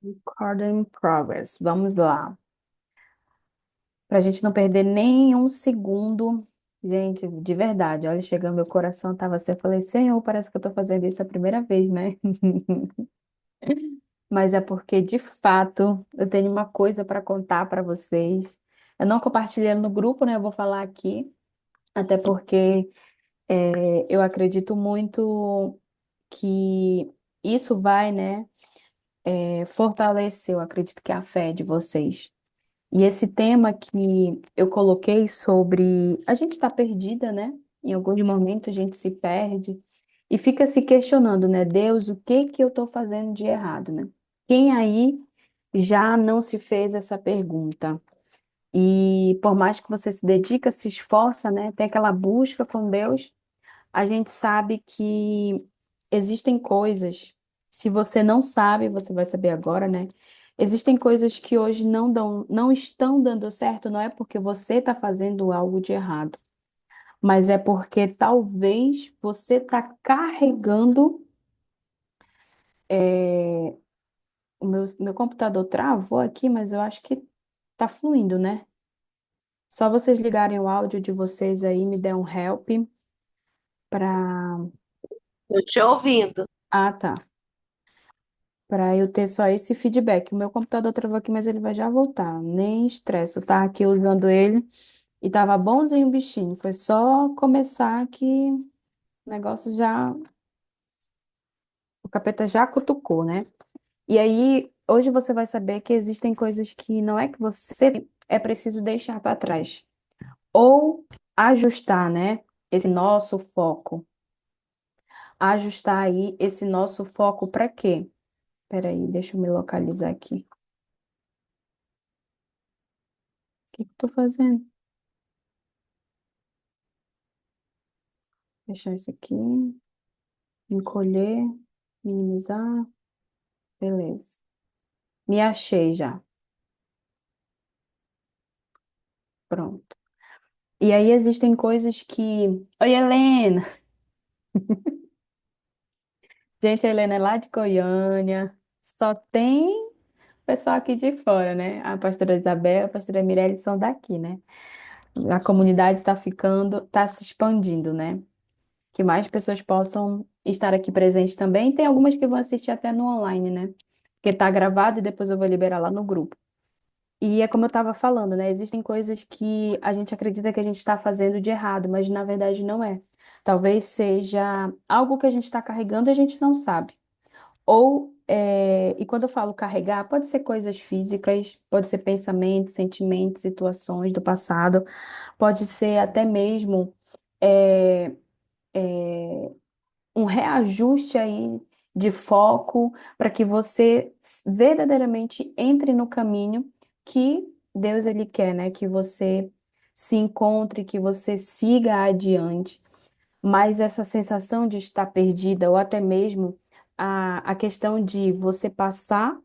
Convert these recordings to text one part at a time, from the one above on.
Recording progress. Vamos lá. Para a gente não perder nenhum segundo. Gente, de verdade, olha, chegando meu coração, tava assim, eu falei, Senhor, parece que eu tô fazendo isso a primeira vez, né? Mas é porque, de fato, eu tenho uma coisa para contar para vocês. Eu não compartilhei no grupo, né? Eu vou falar aqui, até porque eu acredito muito que isso vai, né, fortalecer, eu acredito que a fé de vocês. E esse tema que eu coloquei sobre a gente está perdida, né? Em alguns momentos a gente se perde e fica se questionando, né? Deus, o que que eu estou fazendo de errado, né? Quem aí já não se fez essa pergunta? E por mais que você se dedica, se esforça, né? Tem aquela busca com Deus, a gente sabe que existem coisas, se você não sabe, você vai saber agora, né? Existem coisas que hoje não estão dando certo, não é porque você está fazendo algo de errado, mas é porque talvez você está carregando. O meu computador travou aqui, mas eu acho que tá fluindo, né? Só vocês ligarem o áudio de vocês aí, me der um help para. Tô te ouvindo. Ah, tá. Para eu ter só esse feedback. O meu computador travou aqui, mas ele vai já voltar. Nem estresse. Eu tava aqui usando ele e tava bonzinho o bichinho. Foi só começar que o negócio já. O capeta já cutucou, né? E aí, hoje você vai saber que existem coisas que não é que você é preciso deixar para trás. Ou ajustar, né? Esse nosso foco. Ajustar aí esse nosso foco para quê? Peraí, deixa eu me localizar aqui. O que que eu tô fazendo? Fechar isso aqui. Encolher, minimizar, beleza. Me achei já. Pronto. E aí existem coisas que. Oi, Helena! Gente, a Helena é lá de Goiânia. Só tem pessoal aqui de fora, né? A pastora Isabel, a pastora Mirelle são daqui, né? A comunidade está ficando, está se expandindo, né? Que mais pessoas possam estar aqui presentes também. Tem algumas que vão assistir até no online, né? Porque tá gravado e depois eu vou liberar lá no grupo. E é como eu estava falando, né? Existem coisas que a gente acredita que a gente está fazendo de errado, mas na verdade não é. Talvez seja algo que a gente está carregando e a gente não sabe. E quando eu falo carregar, pode ser coisas físicas, pode ser pensamentos, sentimentos, situações do passado, pode ser até mesmo é, um reajuste aí de foco para que você verdadeiramente entre no caminho que Deus ele quer, né? Que você se encontre, que você siga adiante. Mas essa sensação de estar perdida, ou até mesmo a questão de você passar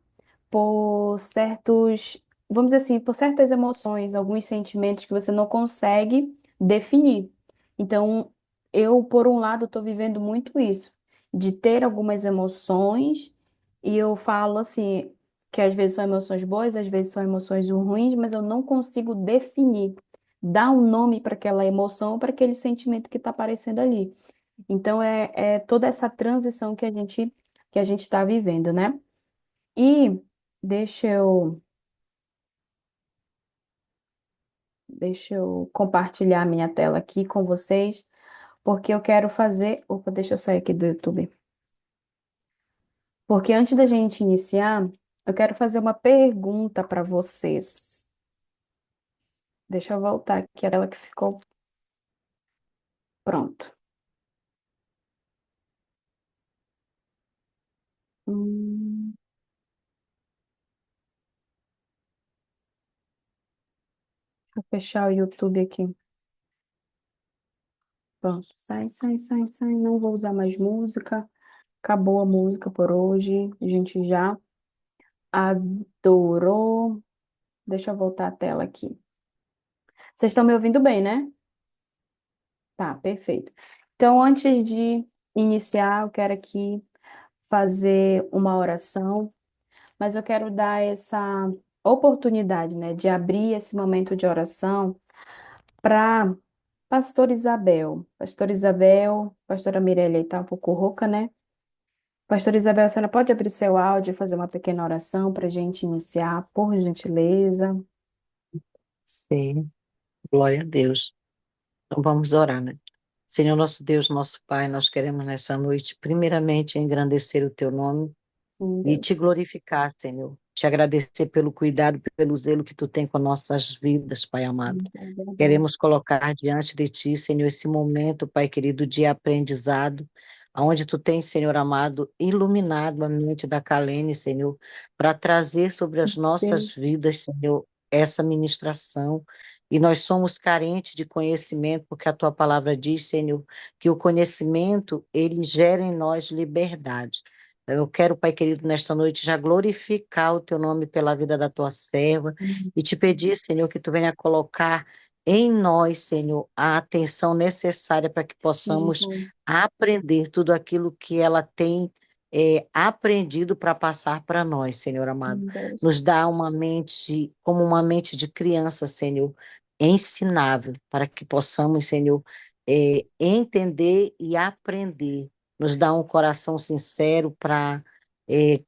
por certos, vamos dizer assim, por certas emoções, alguns sentimentos que você não consegue definir. Então, eu, por um lado, estou vivendo muito isso, de ter algumas emoções, e eu falo assim, que às vezes são emoções boas, às vezes são emoções ruins, mas eu não consigo definir, dar um nome para aquela emoção, para aquele sentimento que está aparecendo ali. Então, é toda essa transição que a gente está vivendo, né? E deixa eu, deixa eu compartilhar minha tela aqui com vocês, porque eu quero fazer. Opa, deixa eu sair aqui do YouTube. Porque antes da gente iniciar, eu quero fazer uma pergunta para vocês. Deixa eu voltar aqui a tela que ficou pronto. Hum, vou fechar o YouTube aqui. Pronto. Sai, sai, sai, sai. Não vou usar mais música. Acabou a música por hoje. A gente já adorou. Deixa eu voltar a tela aqui. Vocês estão me ouvindo bem, né? Tá, perfeito. Então, antes de iniciar, eu quero aqui fazer uma oração. mas eu quero dar essa oportunidade, né, de abrir esse momento de oração para Pastor Isabel. Pastor Isabel, Pastora Mirelle está um pouco rouca, né? Pastor Isabel, você não pode abrir seu áudio e fazer uma pequena oração para a gente iniciar, por gentileza? Sim, glória a Deus. Então vamos orar, né? Senhor nosso Deus, nosso Pai, nós queremos nessa noite, primeiramente, engrandecer o teu nome Sim, e te Deus. glorificar, Senhor. Te agradecer pelo cuidado, pelo zelo que tu tem com nossas vidas, Pai amado. É verdade. Queremos colocar diante de ti, Senhor, esse momento, Pai querido, de aprendizado, aonde tu tens, Senhor amado, iluminado a mente da Kalene, Senhor, para trazer sobre as Deus, nossas vidas, Senhor, essa ministração. E nós somos carentes de conhecimento, porque a tua palavra diz, Senhor, que o conhecimento, ele gera em nós liberdade. Eu quero, Pai querido, nesta noite já glorificar o teu nome pela vida da tua serva e te pedir, Senhor, que tu venha colocar em nós, Senhor, a atenção necessária para que possamos sim, aprender tudo aquilo que ela tem aprendido para passar para nós, Senhor amado. Nos Deus. dá uma mente, como uma mente de criança, Senhor, ensinável, para que possamos, Senhor, entender e aprender. Nos dá um coração sincero para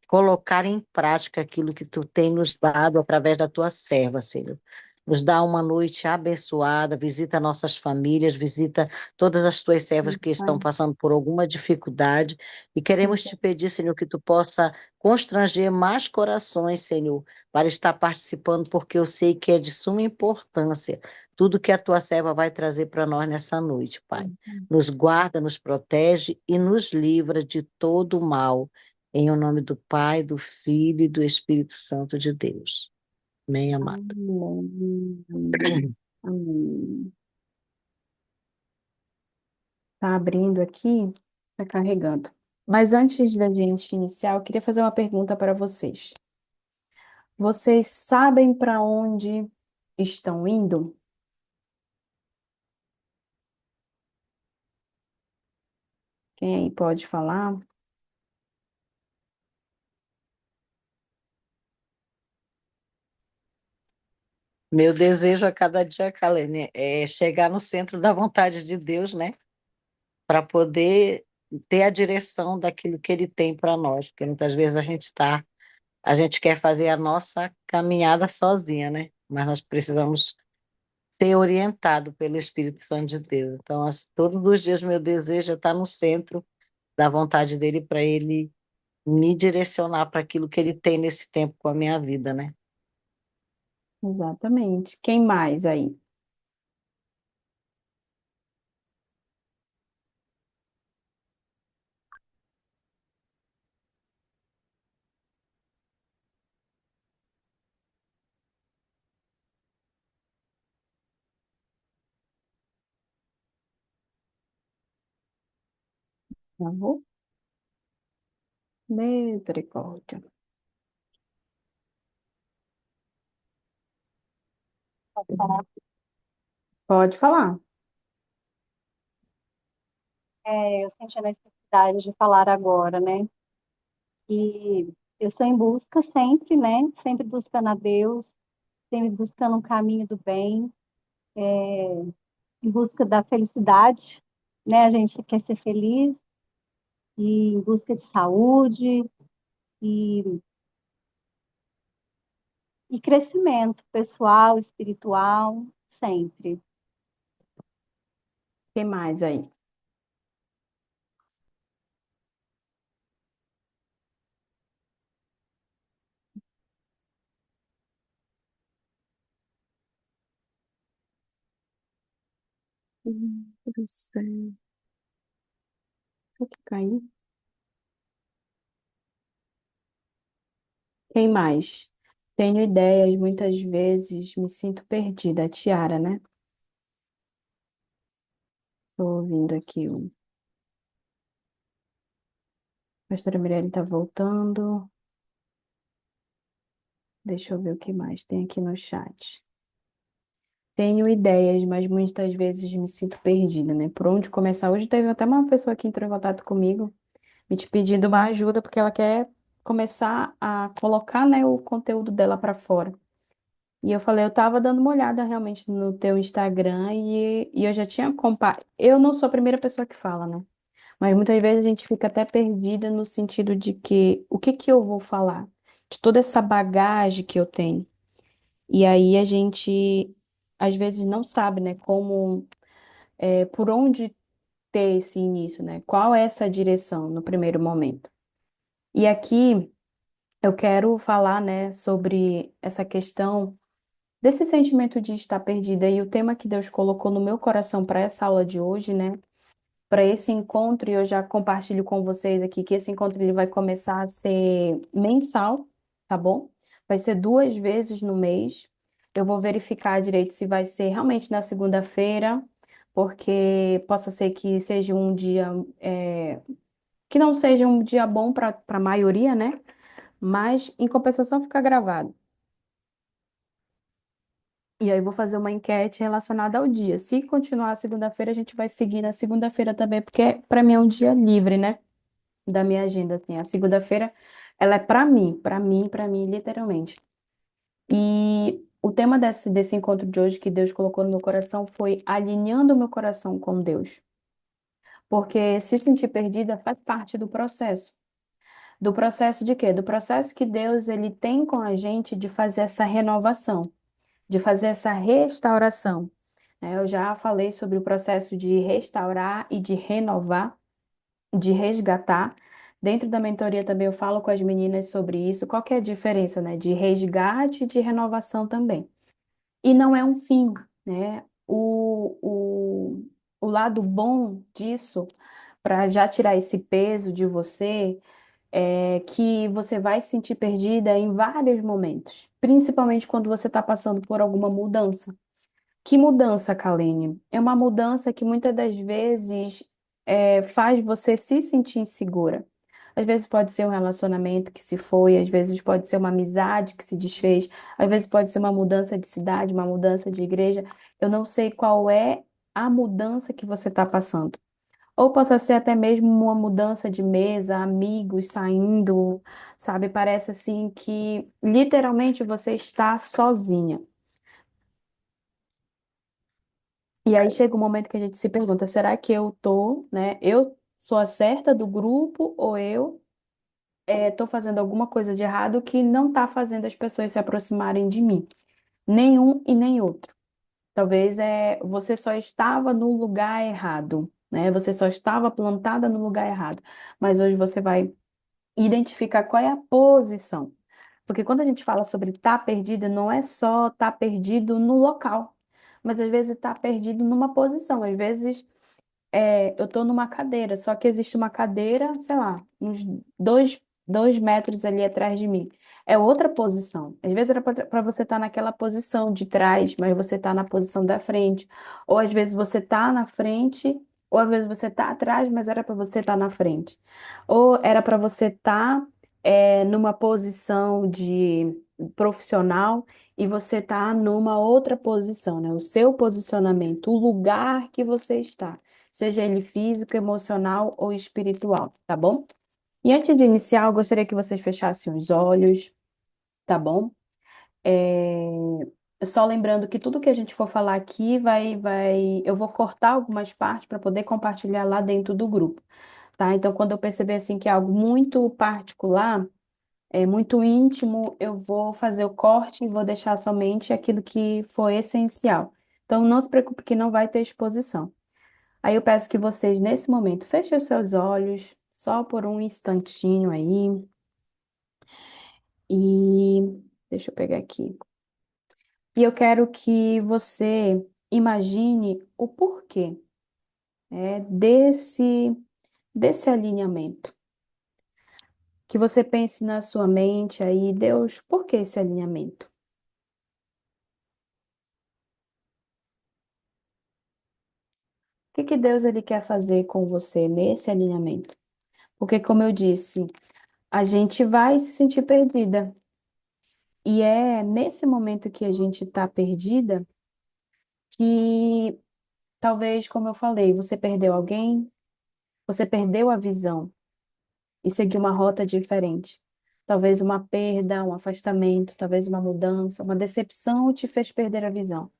colocar em prática aquilo que tu tem nos dado através da tua serva, Senhor. Nos dá uma noite abençoada, visita nossas famílias, visita todas as tuas servas Sim, que estão Pai. passando por alguma dificuldade e Sim, queremos te Deus. pedir, Senhor, que tu possa constranger mais corações, Senhor, para estar participando, porque eu sei que é de suma importância tudo que a tua serva vai trazer para nós nessa noite, Pai. Nos guarda, nos protege e nos livra de todo o mal. Em o nome do Pai, do Filho e do Espírito Santo de Deus. Amém, amado. Amém. Amém. Tá abrindo aqui, tá carregando. Mas antes da gente iniciar, eu queria fazer uma pergunta para vocês. Vocês sabem para onde estão indo? Quem aí pode falar? Meu desejo a cada dia, Kalene, é chegar no centro da vontade de Deus, né? Para poder ter a direção daquilo que Ele tem para nós, porque muitas vezes a gente quer fazer a nossa caminhada sozinha, né? Mas nós precisamos ser orientado pelo Espírito Santo de Deus. Então, todos os dias meu desejo é estar no centro da vontade dele para Ele me direcionar para aquilo que Ele tem nesse tempo com a minha vida, né? Exatamente. Quem mais aí? Por favor? Misericórdia. Pode falar. Eu senti a necessidade de falar agora, né? E eu sou em busca sempre, né? Sempre buscando a Deus, sempre buscando um caminho do bem, em busca da felicidade, né? A gente quer ser feliz e em busca de saúde e, e crescimento pessoal, espiritual, sempre. Quem mais aí? Meu Deus do céu. Será que caiu? Quem mais? Tenho ideias, muitas vezes me sinto perdida. A Tiara, né? Estou ouvindo aqui o a pastora Mirelle está voltando. Deixa eu ver o que mais tem aqui no chat. Tenho ideias, mas muitas vezes me sinto perdida, né? Por onde começar? Hoje teve até uma pessoa que entrou em contato comigo, me te pedindo uma ajuda, porque ela quer começar a colocar, né, o conteúdo dela para fora. E eu falei, eu tava dando uma olhada realmente no teu Instagram e eu já tinha compartilhado. Eu não sou a primeira pessoa que fala, né? Mas muitas vezes a gente fica até perdida no sentido de que o que que eu vou falar? De toda essa bagagem que eu tenho. E aí a gente às vezes não sabe, né, como, por onde ter esse início, né? Qual é essa direção no primeiro momento? E aqui eu quero falar, né, sobre essa questão desse sentimento de estar perdida. E o tema que Deus colocou no meu coração para essa aula de hoje, né? Para esse encontro, e eu já compartilho com vocês aqui que esse encontro ele vai começar a ser mensal, tá bom? Vai ser 2 vezes no mês. Eu vou verificar direito se vai ser realmente na segunda-feira, porque possa ser que seja um dia, que não seja um dia bom para a maioria, né? Mas em compensação fica gravado. E aí eu vou fazer uma enquete relacionada ao dia. Se continuar a segunda-feira, a gente vai seguir na segunda-feira também, porque para mim é um dia livre, né? Da minha agenda, assim. A segunda-feira, ela é para mim, literalmente. E o tema desse encontro de hoje que Deus colocou no meu coração foi alinhando o meu coração com Deus. Porque se sentir perdida faz parte do processo. Do processo de quê? Do processo que Deus ele tem com a gente de fazer essa renovação, de fazer essa restauração. Eu já falei sobre o processo de restaurar e de renovar, de resgatar. Dentro da mentoria também eu falo com as meninas sobre isso. Qual que é a diferença, né, de resgate e de renovação também? E não é um fim, né? O lado bom disso, para já tirar esse peso de você, é que você vai se sentir perdida em vários momentos, principalmente quando você está passando por alguma mudança. Que mudança, Kalene? É uma mudança que muitas das vezes faz você se sentir insegura. Às vezes pode ser um relacionamento que se foi, às vezes pode ser uma amizade que se desfez, às vezes pode ser uma mudança de cidade, uma mudança de igreja. Eu não sei qual é a mudança que você está passando. Ou possa ser até mesmo uma mudança de mesa, amigos saindo, sabe? Parece assim que literalmente você está sozinha. E aí chega um momento que a gente se pergunta, será que eu tô, né? Eu sou a certa do grupo ou eu tô fazendo alguma coisa de errado que não tá fazendo as pessoas se aproximarem de mim? Nenhum e nem outro. Talvez você só estava no lugar errado, né? Você só estava plantada no lugar errado. Mas hoje você vai identificar qual é a posição. Porque quando a gente fala sobre estar perdida, não é só estar perdido no local, mas às vezes estar perdido numa posição. Às vezes eu estou numa cadeira, só que existe uma cadeira, sei lá, uns 2 metros ali atrás de mim. É outra posição. Às vezes era para você estar naquela posição de trás, mas você está na posição da frente. Ou às vezes você está na frente, ou às vezes você está atrás, mas era para você estar na frente. Ou era para você estar numa posição de profissional e você está numa outra posição, né? O seu posicionamento, o lugar que você está seja ele físico, emocional ou espiritual, tá bom? E antes de iniciar, eu gostaria que vocês fechassem os olhos, tá bom? Só lembrando que tudo que a gente for falar aqui eu vou cortar algumas partes para poder compartilhar lá dentro do grupo, tá? Então, quando eu perceber assim que é algo muito particular, muito íntimo, eu vou fazer o corte e vou deixar somente aquilo que for essencial. Então, não se preocupe que não vai ter exposição. Aí eu peço que vocês, nesse momento, fechem os seus olhos, só por um instantinho aí. E deixa eu pegar aqui. E eu quero que você imagine o porquê, desse alinhamento. Que você pense na sua mente aí, Deus, por que esse alinhamento? O que que Deus ele quer fazer com você nesse alinhamento? Porque, como eu disse, a gente vai se sentir perdida. E é nesse momento que a gente está perdida que talvez, como eu falei, você perdeu alguém, você perdeu a visão e seguiu uma rota diferente. Talvez uma perda, um afastamento, talvez uma mudança, uma decepção te fez perder a visão.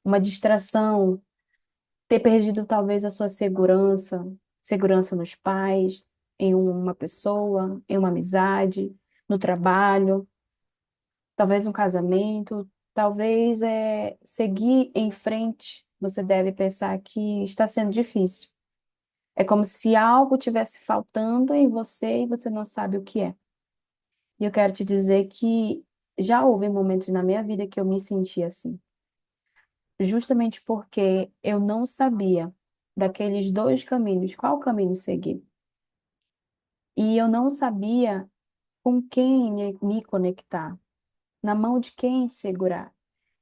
Uma distração, ter perdido talvez a sua segurança, segurança nos pais, em uma pessoa, em uma amizade, no trabalho, talvez um casamento, talvez seguir em frente. Você deve pensar que está sendo difícil. É como se algo tivesse faltando em você e você não sabe o que é. E eu quero te dizer que já houve momentos na minha vida que eu me senti assim, justamente porque eu não sabia daqueles dois caminhos, qual caminho seguir. E eu não sabia com quem me conectar, na mão de quem segurar.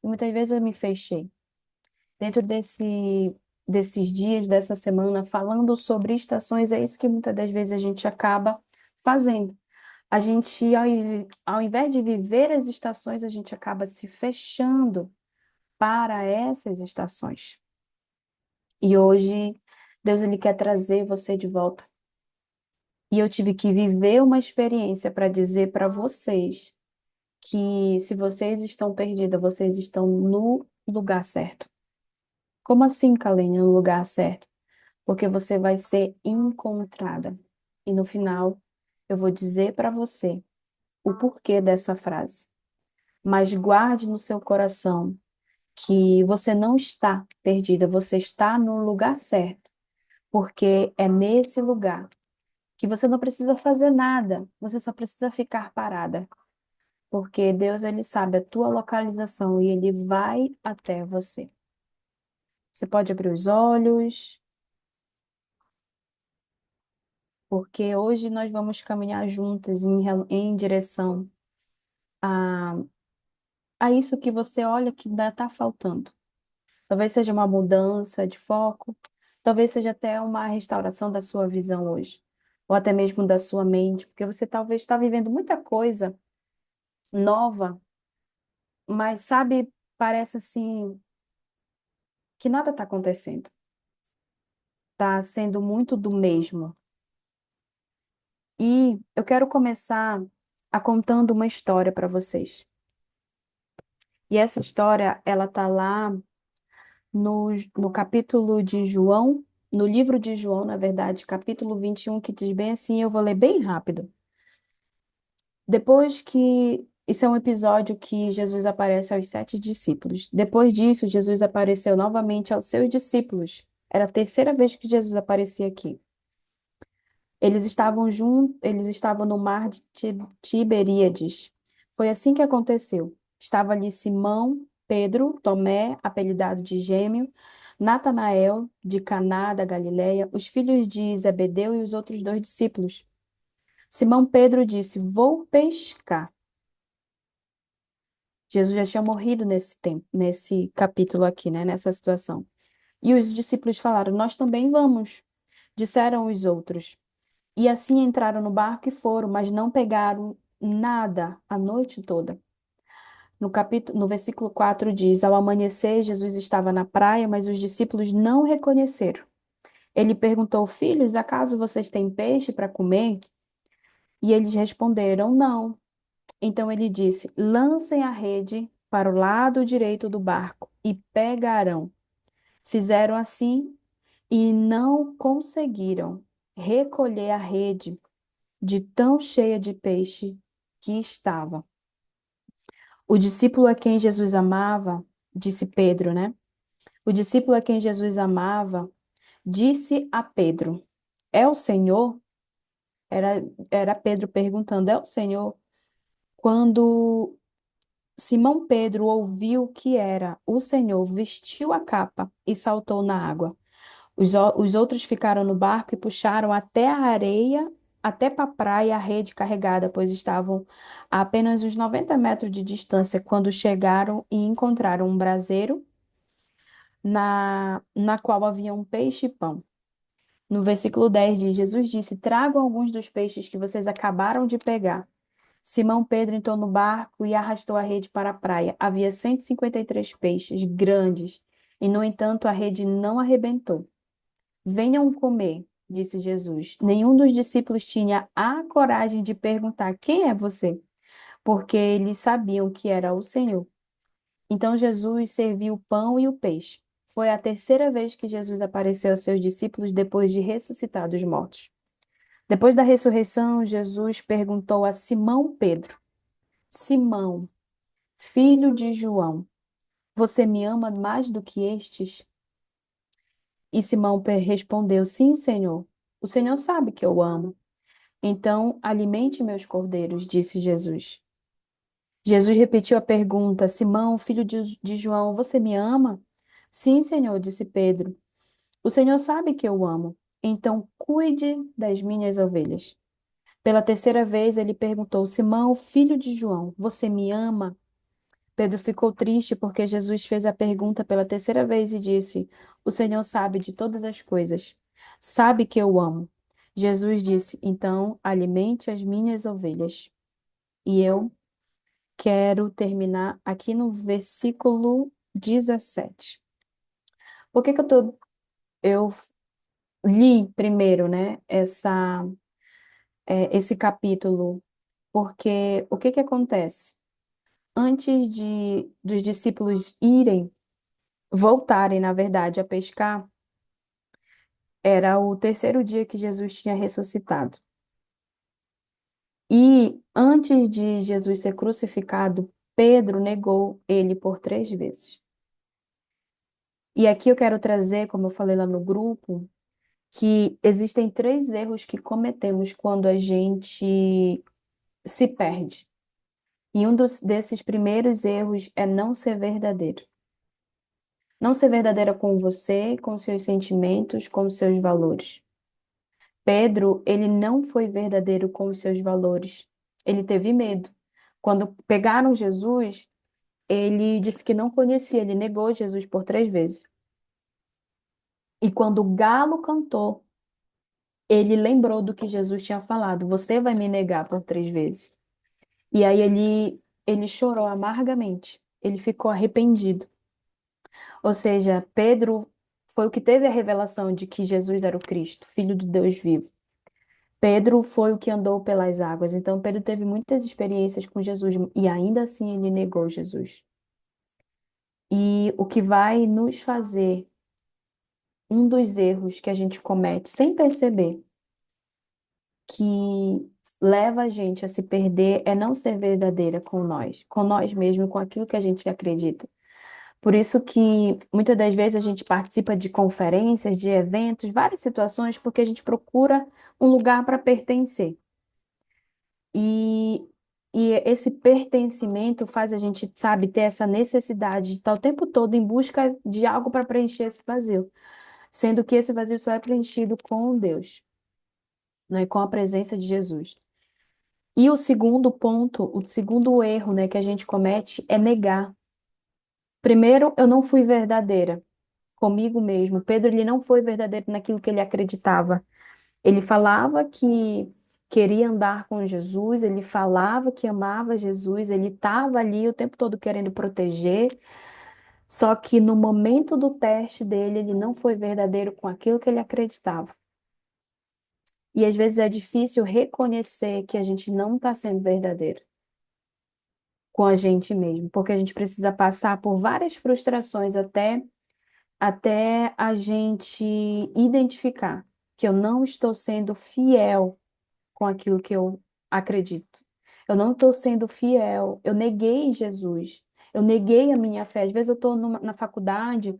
E muitas vezes eu me fechei. Dentro desses dias, dessa semana, falando sobre estações, é isso que muitas das vezes a gente acaba fazendo. A gente, ao invés de viver as estações, a gente acaba se fechando para essas estações. E hoje, Deus ele quer trazer você de volta. E eu tive que viver uma experiência para dizer para vocês que se vocês estão perdidas, vocês estão no lugar certo. Como assim, Kalene, no lugar certo? Porque você vai ser encontrada. E no final, eu vou dizer para você o porquê dessa frase. Mas guarde no seu coração que você não está perdida, você está no lugar certo, porque é nesse lugar que você não precisa fazer nada, você só precisa ficar parada, porque Deus ele sabe a tua localização e ele vai até você. Você pode abrir os olhos, porque hoje nós vamos caminhar juntas em direção a, a isso que você olha que ainda está faltando. Talvez seja uma mudança de foco, talvez seja até uma restauração da sua visão hoje, ou até mesmo da sua mente, porque você talvez está vivendo muita coisa nova, mas sabe, parece assim que nada está acontecendo. Está sendo muito do mesmo. E eu quero começar contando uma história para vocês. E essa história, ela tá lá no capítulo de João, no livro de João, na verdade, capítulo 21, que diz bem assim, eu vou ler bem rápido. Depois que. Isso é um episódio que Jesus aparece aos 7 discípulos. Depois disso, Jesus apareceu novamente aos seus discípulos. Era a terceira vez que Jesus aparecia aqui. Eles estavam no mar de Tiberíades. Foi assim que aconteceu. Estava ali Simão, Pedro, Tomé, apelidado de Gêmeo, Natanael, de Caná da Galileia, os filhos de Zebedeu e os outros dois discípulos. Simão Pedro disse: Vou pescar. Jesus já tinha morrido nesse tempo, nesse capítulo aqui, né, nessa situação. E os discípulos falaram: Nós também vamos, disseram os outros. E assim entraram no barco e foram, mas não pegaram nada a noite toda. No versículo 4 diz: Ao amanhecer, Jesus estava na praia, mas os discípulos não reconheceram. Ele perguntou: Filhos, acaso vocês têm peixe para comer? E eles responderam: Não. Então ele disse: Lancem a rede para o lado direito do barco e pegarão. Fizeram assim e não conseguiram recolher a rede de tão cheia de peixe que estava. O discípulo a quem Jesus amava, disse Pedro, né? O discípulo a quem Jesus amava, disse a Pedro: É o Senhor? Era Pedro perguntando: É o Senhor? Quando Simão Pedro ouviu que era o Senhor, vestiu a capa e saltou na água. Os outros ficaram no barco e puxaram até a areia, até para a praia, a rede carregada, pois estavam a apenas uns 90 metros de distância quando chegaram e encontraram um braseiro na qual havia um peixe e pão. No versículo 10 diz: Jesus disse: Tragam alguns dos peixes que vocês acabaram de pegar. Simão Pedro entrou no barco e arrastou a rede para a praia. Havia 153 peixes grandes, e no entanto a rede não arrebentou. Venham comer, disse Jesus. Nenhum dos discípulos tinha a coragem de perguntar: quem é você? Porque eles sabiam que era o Senhor. Então Jesus serviu o pão e o peixe. Foi a terceira vez que Jesus apareceu aos seus discípulos depois de ressuscitar dos mortos. Depois da ressurreição, Jesus perguntou a Simão Pedro: Simão, filho de João, você me ama mais do que estes? E Simão respondeu: sim, Senhor. O Senhor sabe que eu amo. Então, alimente meus cordeiros, disse Jesus. Jesus repetiu a pergunta: Simão, filho de João, você me ama? Sim, Senhor, disse Pedro. O Senhor sabe que eu amo. Então, cuide das minhas ovelhas. Pela terceira vez, ele perguntou: Simão, filho de João, você me ama? Pedro ficou triste porque Jesus fez a pergunta pela terceira vez e disse: o Senhor sabe de todas as coisas. Sabe que eu amo. Jesus disse: então, alimente as minhas ovelhas. E eu quero terminar aqui no versículo 17. Por que que eu li primeiro, né, esse capítulo? Porque o que que acontece? Antes dos discípulos voltarem, na verdade, a pescar, era o terceiro dia que Jesus tinha ressuscitado. E antes de Jesus ser crucificado, Pedro negou ele por 3 vezes. E aqui eu quero trazer, como eu falei lá no grupo, que existem 3 erros que cometemos quando a gente se perde. E desses primeiros erros é não ser verdadeiro. Não ser verdadeira com você, com seus sentimentos, com seus valores. Pedro, ele não foi verdadeiro com os seus valores. Ele teve medo. Quando pegaram Jesus, ele disse que não conhecia, ele negou Jesus por 3 vezes. E quando o galo cantou, ele lembrou do que Jesus tinha falado: Você vai me negar por 3 vezes. E aí ele chorou amargamente. Ele ficou arrependido. Ou seja, Pedro foi o que teve a revelação de que Jesus era o Cristo, Filho de Deus vivo. Pedro foi o que andou pelas águas. Então, Pedro teve muitas experiências com Jesus e ainda assim ele negou Jesus. E o que vai nos fazer, um dos erros que a gente comete sem perceber, que leva a gente a se perder, é não ser verdadeira com nós mesmos, com aquilo que a gente acredita. Por isso que muitas das vezes a gente participa de conferências, de eventos, várias situações, porque a gente procura um lugar para pertencer. E, e esse pertencimento faz a gente, sabe, ter essa necessidade de estar o tempo todo em busca de algo para preencher esse vazio, sendo que esse vazio só é preenchido com Deus, né, com a presença de Jesus. E o segundo ponto, o segundo erro, né, que a gente comete é negar. Primeiro, eu não fui verdadeira comigo mesmo. Pedro, ele não foi verdadeiro naquilo que ele acreditava. Ele falava que queria andar com Jesus, ele falava que amava Jesus, ele estava ali o tempo todo querendo proteger, só que no momento do teste dele, ele não foi verdadeiro com aquilo que ele acreditava. E às vezes é difícil reconhecer que a gente não está sendo verdadeiro com a gente mesmo, porque a gente precisa passar por várias frustrações até a gente identificar que eu não estou sendo fiel com aquilo que eu acredito. Eu não estou sendo fiel. Eu neguei Jesus. Eu neguei a minha fé. Às vezes eu estou na faculdade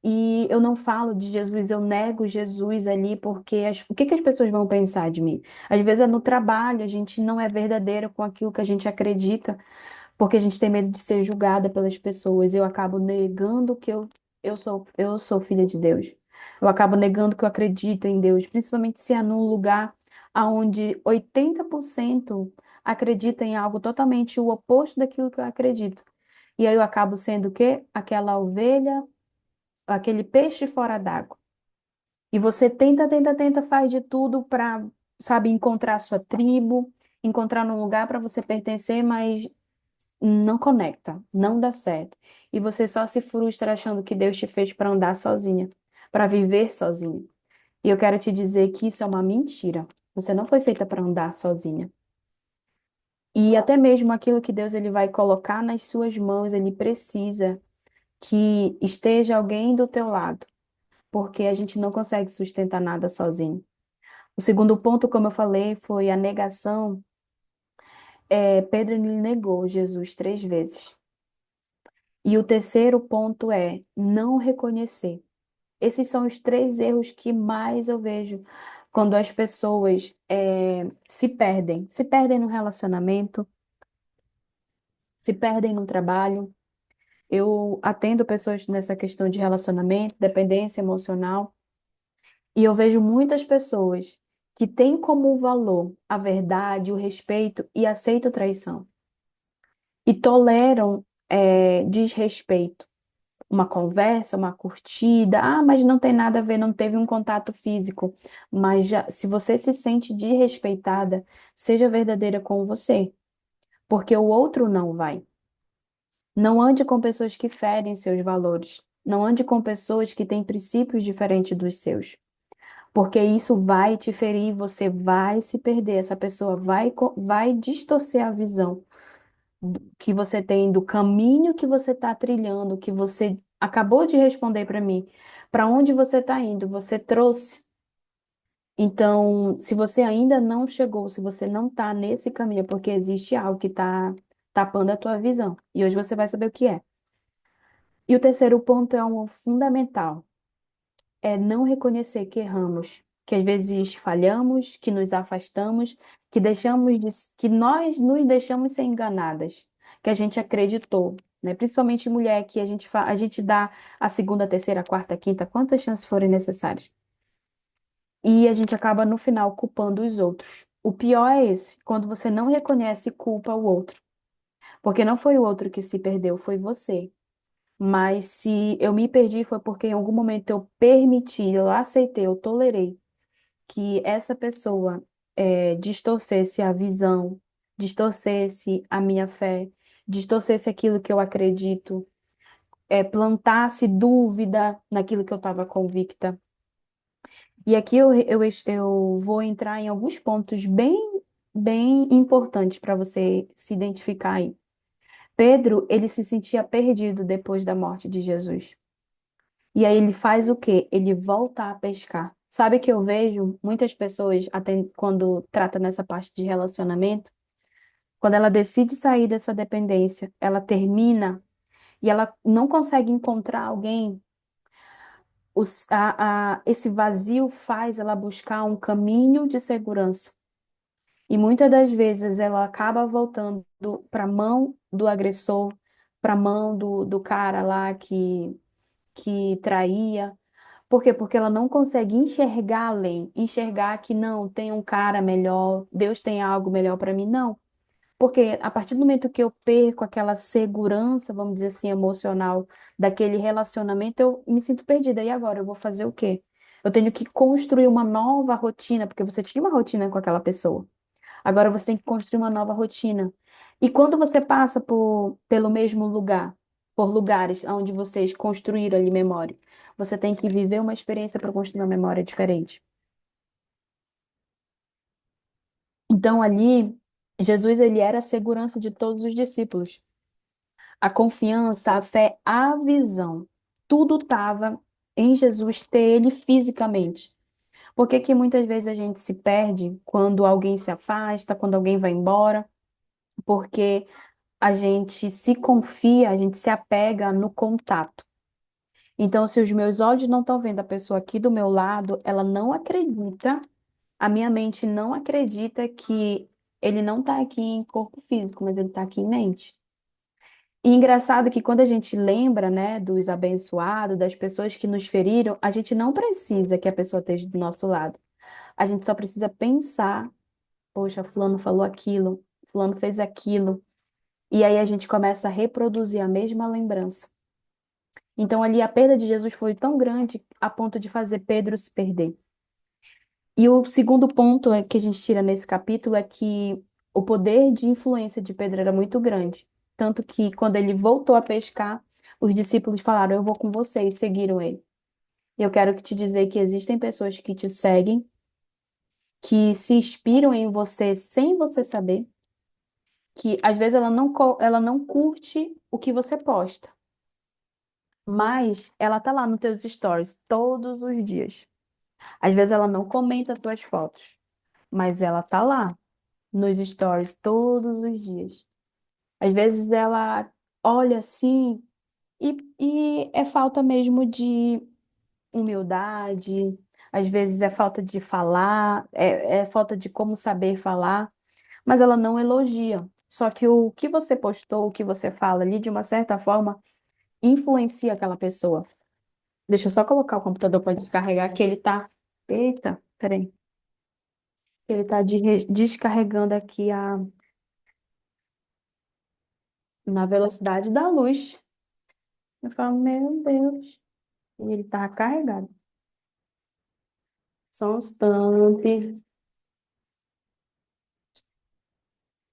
e eu não falo de Jesus, eu nego Jesus ali porque o que que as pessoas vão pensar de mim? Às vezes é no trabalho, a gente não é verdadeiro com aquilo que a gente acredita, porque a gente tem medo de ser julgada pelas pessoas. Eu acabo negando que eu sou filha de Deus. Eu acabo negando que eu acredito em Deus, principalmente se é num lugar onde 80% acredita em algo totalmente o oposto daquilo que eu acredito. E aí eu acabo sendo o quê? Aquela ovelha, aquele peixe fora d'água. E você tenta, tenta, tenta, faz de tudo para, sabe, encontrar a sua tribo, encontrar um lugar para você pertencer, mas não conecta, não dá certo. E você só se frustra achando que Deus te fez para andar sozinha, para viver sozinha. E eu quero te dizer que isso é uma mentira. Você não foi feita para andar sozinha. E até mesmo aquilo que Deus ele vai colocar nas suas mãos, ele precisa que esteja alguém do teu lado, porque a gente não consegue sustentar nada sozinho. O segundo ponto, como eu falei, foi a negação. Pedro ele negou Jesus 3 vezes. E o terceiro ponto é não reconhecer. Esses são os 3 erros que mais eu vejo quando as pessoas se perdem. Se perdem no relacionamento, se perdem no trabalho. Eu atendo pessoas nessa questão de relacionamento, dependência emocional, e eu vejo muitas pessoas que têm como valor a verdade, o respeito e aceitam traição. E toleram desrespeito. Uma conversa, uma curtida, mas não tem nada a ver, não teve um contato físico. Mas já, se você se sente desrespeitada, seja verdadeira com você, porque o outro não vai. Não ande com pessoas que ferem seus valores. Não ande com pessoas que têm princípios diferentes dos seus, porque isso vai te ferir, você vai se perder. Essa pessoa vai distorcer a visão que você tem do caminho que você está trilhando, que você acabou de responder para mim. Para onde você está indo? Você trouxe. Então, se você ainda não chegou, se você não está nesse caminho, é porque existe algo que está tapando a tua visão. E hoje você vai saber o que é. E o terceiro ponto é um fundamental, é não reconhecer que erramos, que às vezes falhamos, que nos afastamos, que nós nos deixamos ser enganadas, que a gente acreditou, né? Principalmente mulher, que a gente dá a segunda, a terceira, a quarta, a quinta, quantas chances forem necessárias. E a gente acaba no final culpando os outros. O pior é esse, quando você não reconhece e culpa o outro, porque não foi o outro que se perdeu, foi você. Mas se eu me perdi foi porque em algum momento eu permiti, eu aceitei, eu tolerei que essa pessoa distorcesse a visão, distorcesse a minha fé, distorcesse aquilo que eu acredito, plantasse dúvida naquilo que eu estava convicta. E aqui eu vou entrar em alguns pontos bem importantes para você se identificar aí. Pedro, ele se sentia perdido depois da morte de Jesus. E aí ele faz o quê? Ele volta a pescar. Sabe que eu vejo muitas pessoas, até quando trata nessa parte de relacionamento, quando ela decide sair dessa dependência, ela termina e ela não consegue encontrar alguém, esse vazio faz ela buscar um caminho de segurança. E muitas das vezes ela acaba voltando para a mão do agressor, para a mão do cara lá que traía. Por quê? Porque ela não consegue enxergar além, enxergar que não, tem um cara melhor, Deus tem algo melhor para mim. Não. Porque a partir do momento que eu perco aquela segurança, vamos dizer assim, emocional daquele relacionamento, eu me sinto perdida. E agora? Eu vou fazer o quê? Eu tenho que construir uma nova rotina, porque você tinha uma rotina com aquela pessoa. Agora você tem que construir uma nova rotina. E quando você passa pelo mesmo lugar, por lugares onde vocês construíram ali memória, você tem que viver uma experiência para construir uma memória diferente. Então ali, Jesus ele era a segurança de todos os discípulos. A confiança, a fé, a visão, tudo estava em Jesus ter ele fisicamente. Por que que muitas vezes a gente se perde quando alguém se afasta, quando alguém vai embora? Porque a gente se confia, a gente se apega no contato. Então, se os meus olhos não estão vendo a pessoa aqui do meu lado, ela não acredita, a minha mente não acredita que ele não está aqui em corpo físico, mas ele está aqui em mente. E engraçado que quando a gente lembra, né, dos abençoados, das pessoas que nos feriram, a gente não precisa que a pessoa esteja do nosso lado. A gente só precisa pensar, poxa, fulano falou aquilo, fulano fez aquilo. E aí a gente começa a reproduzir a mesma lembrança. Então ali a perda de Jesus foi tão grande a ponto de fazer Pedro se perder. E o segundo ponto que a gente tira nesse capítulo é que o poder de influência de Pedro era muito grande. Tanto que quando ele voltou a pescar, os discípulos falaram: Eu vou com você, e seguiram ele. E eu quero te dizer que existem pessoas que te seguem, que se inspiram em você sem você saber, que às vezes ela não curte o que você posta, mas ela tá lá nos teus stories todos os dias. Às vezes ela não comenta as tuas fotos, mas ela tá lá nos stories todos os dias. Às vezes ela olha assim e é falta mesmo de humildade, às vezes é falta de falar, é falta de como saber falar, mas ela não elogia. Só que o que você postou, o que você fala ali, de uma certa forma, influencia aquela pessoa. Deixa eu só colocar o computador para descarregar, que ele tá. Eita, peraí. Ele tá descarregando aqui na velocidade da luz. Eu falo, meu Deus. E ele tá carregado. Só um instante.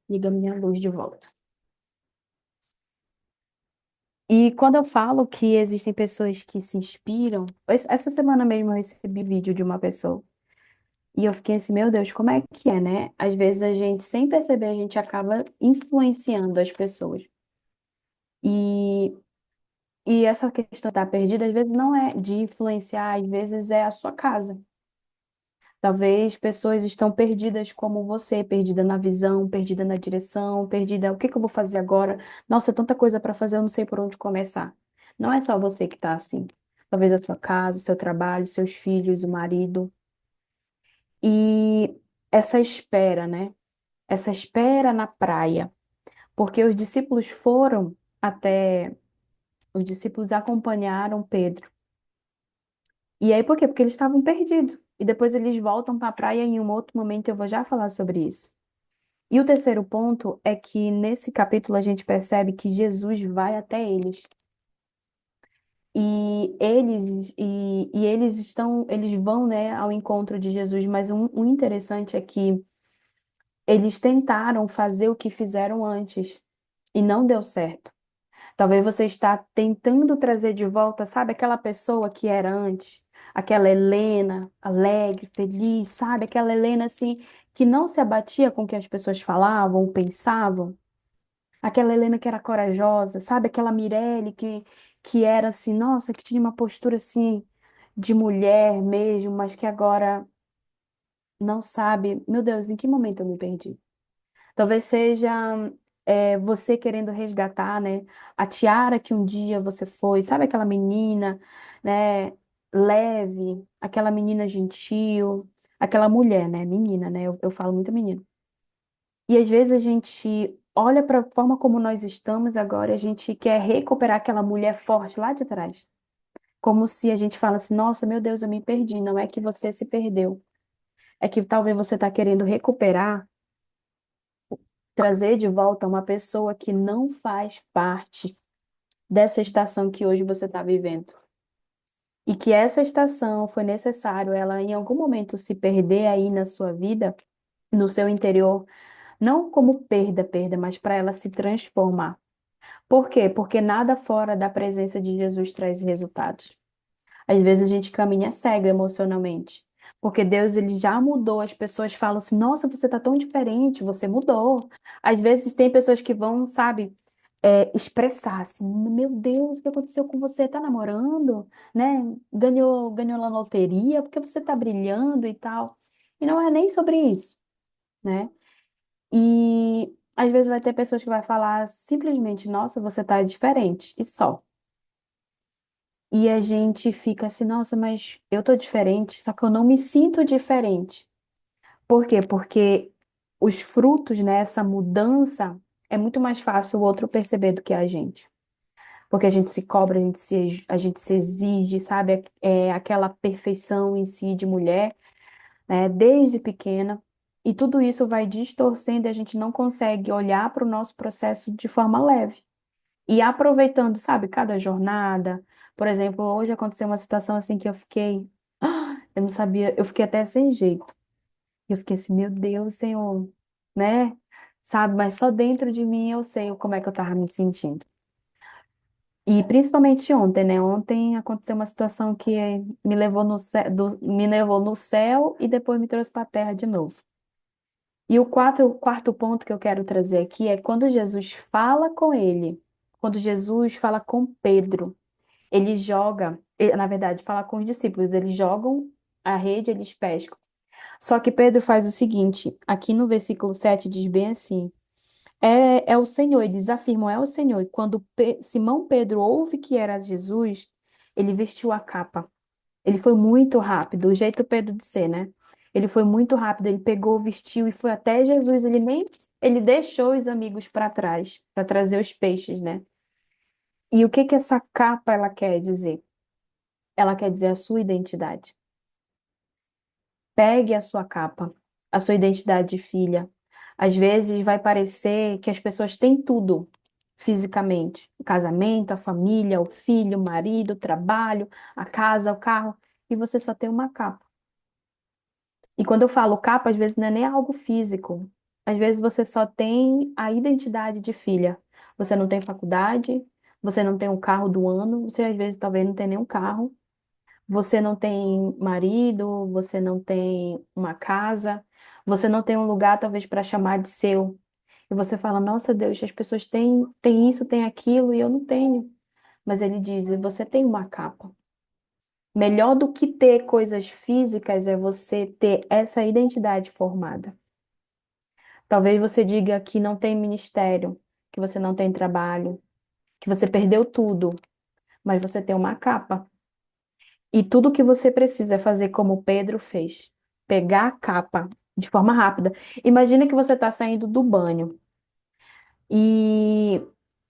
Liga minha luz de volta. E quando eu falo que existem pessoas que se inspiram, essa semana mesmo eu recebi vídeo de uma pessoa. E eu fiquei assim, meu Deus, como é que é, né? Às vezes a gente, sem perceber, a gente acaba influenciando as pessoas. E, e essa questão de estar perdida, às vezes não é de influenciar, às vezes é a sua casa. Talvez pessoas estão perdidas como você, perdida na visão, perdida na direção, perdida, o que que eu vou fazer agora? Nossa, é tanta coisa para fazer, eu não sei por onde começar. Não é só você que está assim. Talvez a sua casa, o seu trabalho, seus filhos, o marido. E essa espera, né? Essa espera na praia. Porque os discípulos foram até, os discípulos acompanharam Pedro. E aí por quê? Porque eles estavam perdidos. E depois eles voltam para a praia e em um outro momento eu vou já falar sobre isso. E o terceiro ponto é que nesse capítulo a gente percebe que Jesus vai até eles. Eles vão, né, ao encontro de Jesus, mas o interessante é que eles tentaram fazer o que fizeram antes e não deu certo. Talvez você está tentando trazer de volta, sabe, aquela pessoa que era antes, aquela Helena alegre, feliz, sabe, aquela Helena assim que não se abatia com o que as pessoas falavam, pensavam. Aquela Helena que era corajosa, sabe? Aquela Mirelle que era assim, nossa, que tinha uma postura assim de mulher mesmo, mas que agora não sabe. Meu Deus, em que momento eu me perdi? Talvez seja você querendo resgatar, né? A tiara que um dia você foi, sabe aquela menina, né? Leve, aquela menina gentil, aquela mulher, né? Menina, né? Eu falo muito menina. E às vezes a gente olha para a forma como nós estamos agora e a gente quer recuperar aquela mulher forte lá de trás. Como se a gente fala assim, nossa, meu Deus, eu me perdi. Não é que você se perdeu. É que talvez você está querendo recuperar, trazer de volta uma pessoa que não faz parte dessa estação que hoje você está vivendo. E que essa estação foi necessário ela em algum momento se perder aí na sua vida, no seu interior, não como perda, perda, mas para ela se transformar. Por quê? Porque nada fora da presença de Jesus traz resultados. Às vezes a gente caminha cego emocionalmente. Porque Deus ele já mudou, as pessoas falam assim: "Nossa, você tá tão diferente, você mudou". Às vezes tem pessoas que vão, sabe, expressar assim: "Meu Deus, o que aconteceu com você? Tá namorando, né? Ganhou na loteria, porque você tá brilhando e tal". E não é nem sobre isso, né? E às vezes vai ter pessoas que vai falar simplesmente, nossa, você tá diferente, e só. E a gente fica assim, nossa, mas eu tô diferente, só que eu não me sinto diferente. Por quê? Porque os frutos, né, essa mudança, é muito mais fácil o outro perceber do que a gente. Porque a gente se cobra, a gente se exige, sabe? É aquela perfeição em si de mulher, né, desde pequena. E tudo isso vai distorcendo e a gente não consegue olhar para o nosso processo de forma leve. E aproveitando, sabe, cada jornada. Por exemplo, hoje aconteceu uma situação assim que eu fiquei, eu não sabia, eu fiquei até sem jeito. Eu fiquei assim, meu Deus, Senhor, né? Sabe, mas só dentro de mim eu sei como é que eu tava me sentindo. E principalmente ontem, né? Ontem aconteceu uma situação que me levou no céu, me levou no céu e depois me trouxe para a terra de novo. E o quarto ponto que eu quero trazer aqui é quando Jesus fala com ele, quando Jesus fala com Pedro, ele joga, na verdade, fala com os discípulos, eles jogam a rede, eles pescam. Só que Pedro faz o seguinte, aqui no versículo 7 diz bem assim: é o Senhor, eles afirmam, é o Senhor. E quando Simão Pedro ouve que era Jesus, ele vestiu a capa. Ele foi muito rápido, o jeito Pedro de ser, né? Ele foi muito rápido, ele pegou, vestiu e foi até Jesus. Ele deixou os amigos para trás, para trazer os peixes, né? E o que que essa capa ela quer dizer? Ela quer dizer a sua identidade. Pegue a sua capa, a sua identidade de filha. Às vezes vai parecer que as pessoas têm tudo fisicamente: o casamento, a família, o filho, o marido, o trabalho, a casa, o carro, e você só tem uma capa. E quando eu falo capa, às vezes não é nem algo físico. Às vezes você só tem a identidade de filha. Você não tem faculdade, você não tem um carro do ano, você às vezes talvez não tem nenhum carro, você não tem marido, você não tem uma casa, você não tem um lugar talvez para chamar de seu. E você fala: Nossa Deus, as pessoas têm isso, têm aquilo e eu não tenho. Mas ele diz: Você tem uma capa. Melhor do que ter coisas físicas é você ter essa identidade formada. Talvez você diga que não tem ministério, que você não tem trabalho, que você perdeu tudo, mas você tem uma capa. E tudo que você precisa é fazer como Pedro fez: pegar a capa de forma rápida. Imagina que você está saindo do banho e,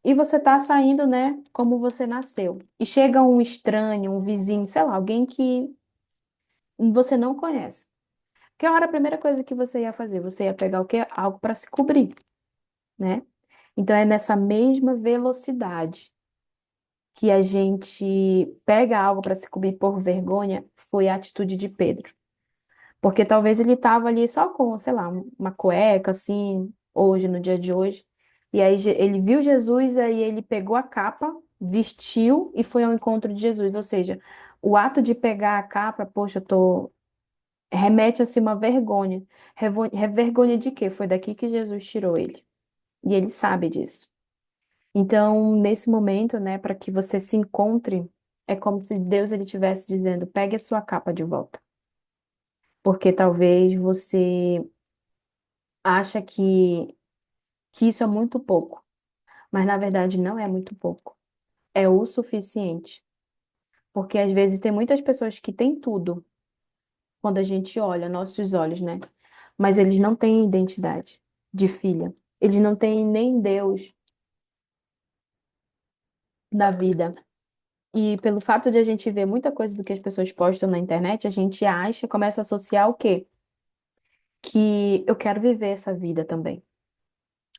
e você está saindo, né, como você nasceu. E chega um estranho, um vizinho, sei lá, alguém que você não conhece. Que hora a primeira coisa que você ia fazer? Você ia pegar o quê? Algo para se cobrir, né? Então é nessa mesma velocidade que a gente pega algo para se cobrir por vergonha, foi a atitude de Pedro. Porque talvez ele estava ali só com, sei lá, uma cueca, assim, hoje, no dia de hoje. E aí ele viu Jesus, aí ele pegou a capa, vestiu e foi ao encontro de Jesus. Ou seja, o ato de pegar a capa, poxa, remete a si uma vergonha. Vergonha de quê? Foi daqui que Jesus tirou ele. E ele sabe disso. Então, nesse momento, né, para que você se encontre, é como se Deus ele estivesse dizendo: pegue a sua capa de volta. Porque talvez você acha que isso é muito pouco, mas na verdade não é muito pouco. É o suficiente. Porque às vezes tem muitas pessoas que têm tudo quando a gente olha, nossos olhos, né? Mas eles não têm identidade de filha. Eles não têm nem Deus na vida. E pelo fato de a gente ver muita coisa do que as pessoas postam na internet, a gente acha, começa a associar o quê? Que eu quero viver essa vida também.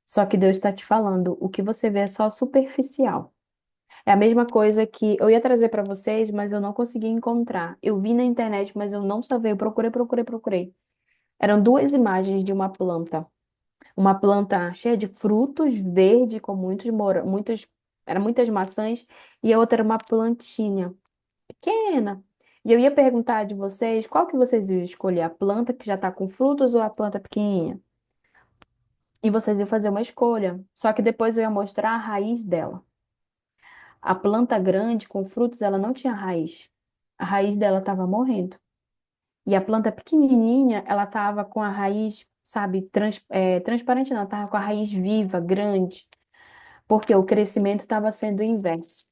Só que Deus está te falando, o que você vê é só superficial. É a mesma coisa que eu ia trazer para vocês, mas eu não consegui encontrar. Eu vi na internet, mas eu não sabia. Eu procurei, procurei, procurei. Eram duas imagens de uma planta. Uma planta cheia de frutos, verde, com muitas maçãs, e a outra era uma plantinha pequena. E eu ia perguntar de vocês, qual que vocês iam escolher? A planta que já está com frutos ou a planta pequenininha? E vocês iam fazer uma escolha. Só que depois eu ia mostrar a raiz dela. A planta grande com frutos, ela não tinha raiz. A raiz dela estava morrendo. E a planta pequenininha, ela estava com a raiz, sabe, transparente não, estava com a raiz viva, grande, porque o crescimento estava sendo o inverso.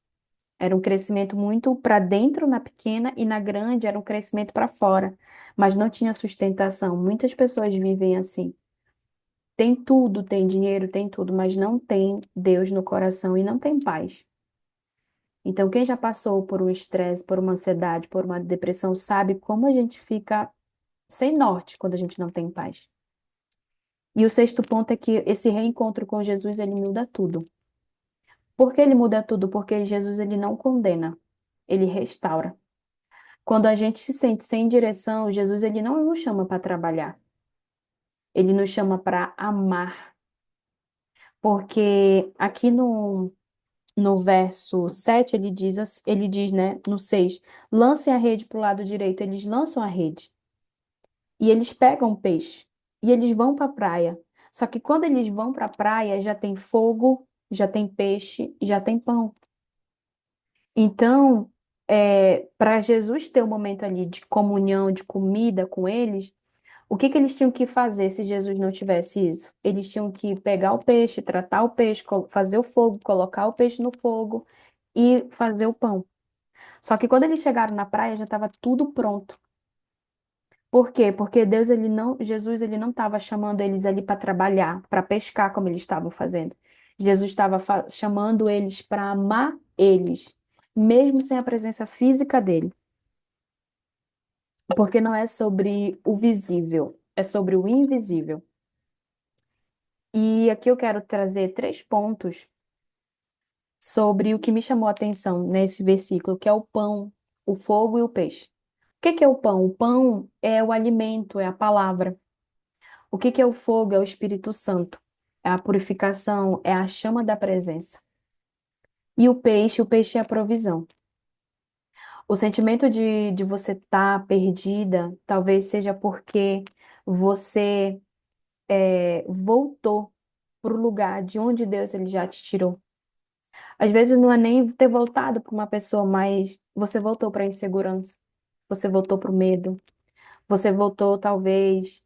Era um crescimento muito para dentro na pequena e na grande era um crescimento para fora, mas não tinha sustentação. Muitas pessoas vivem assim. Tem tudo, tem dinheiro, tem tudo, mas não tem Deus no coração e não tem paz. Então, quem já passou por um estresse, por uma ansiedade, por uma depressão, sabe como a gente fica sem norte quando a gente não tem paz. E o sexto ponto é que esse reencontro com Jesus, ele muda tudo. Por que ele muda tudo? Porque Jesus, ele não condena, ele restaura. Quando a gente se sente sem direção, Jesus, ele não nos chama para trabalhar, ele nos chama para amar. Porque aqui no verso 7 ele diz, ele diz, né, no 6, lancem a rede para o lado direito. Eles lançam a rede e eles pegam o peixe e eles vão para a praia. Só que quando eles vão para a praia, já tem fogo, já tem peixe e já tem pão. Então, para Jesus ter um momento ali de comunhão, de comida com eles, o que que eles tinham que fazer se Jesus não tivesse isso? Eles tinham que pegar o peixe, tratar o peixe, fazer o fogo, colocar o peixe no fogo e fazer o pão. Só que quando eles chegaram na praia, já estava tudo pronto. Por quê? Porque Deus, ele não, Jesus, ele não estava chamando eles ali para trabalhar, para pescar como eles estavam fazendo. Jesus estava chamando eles para amar eles, mesmo sem a presença física dele. Porque não é sobre o visível, é sobre o invisível. E aqui eu quero trazer 3 pontos sobre o que me chamou a atenção nesse versículo, que é o pão, o fogo e o peixe. O que que é o pão? O pão é o alimento, é a palavra. O que que é o fogo? É o Espírito Santo. É a purificação, é a chama da presença. E o peixe é a provisão. O sentimento de você estar perdida, talvez seja porque você voltou para o lugar de onde Deus ele já te tirou. Às vezes não é nem ter voltado para uma pessoa, mas você voltou para a insegurança, você voltou para o medo, você voltou talvez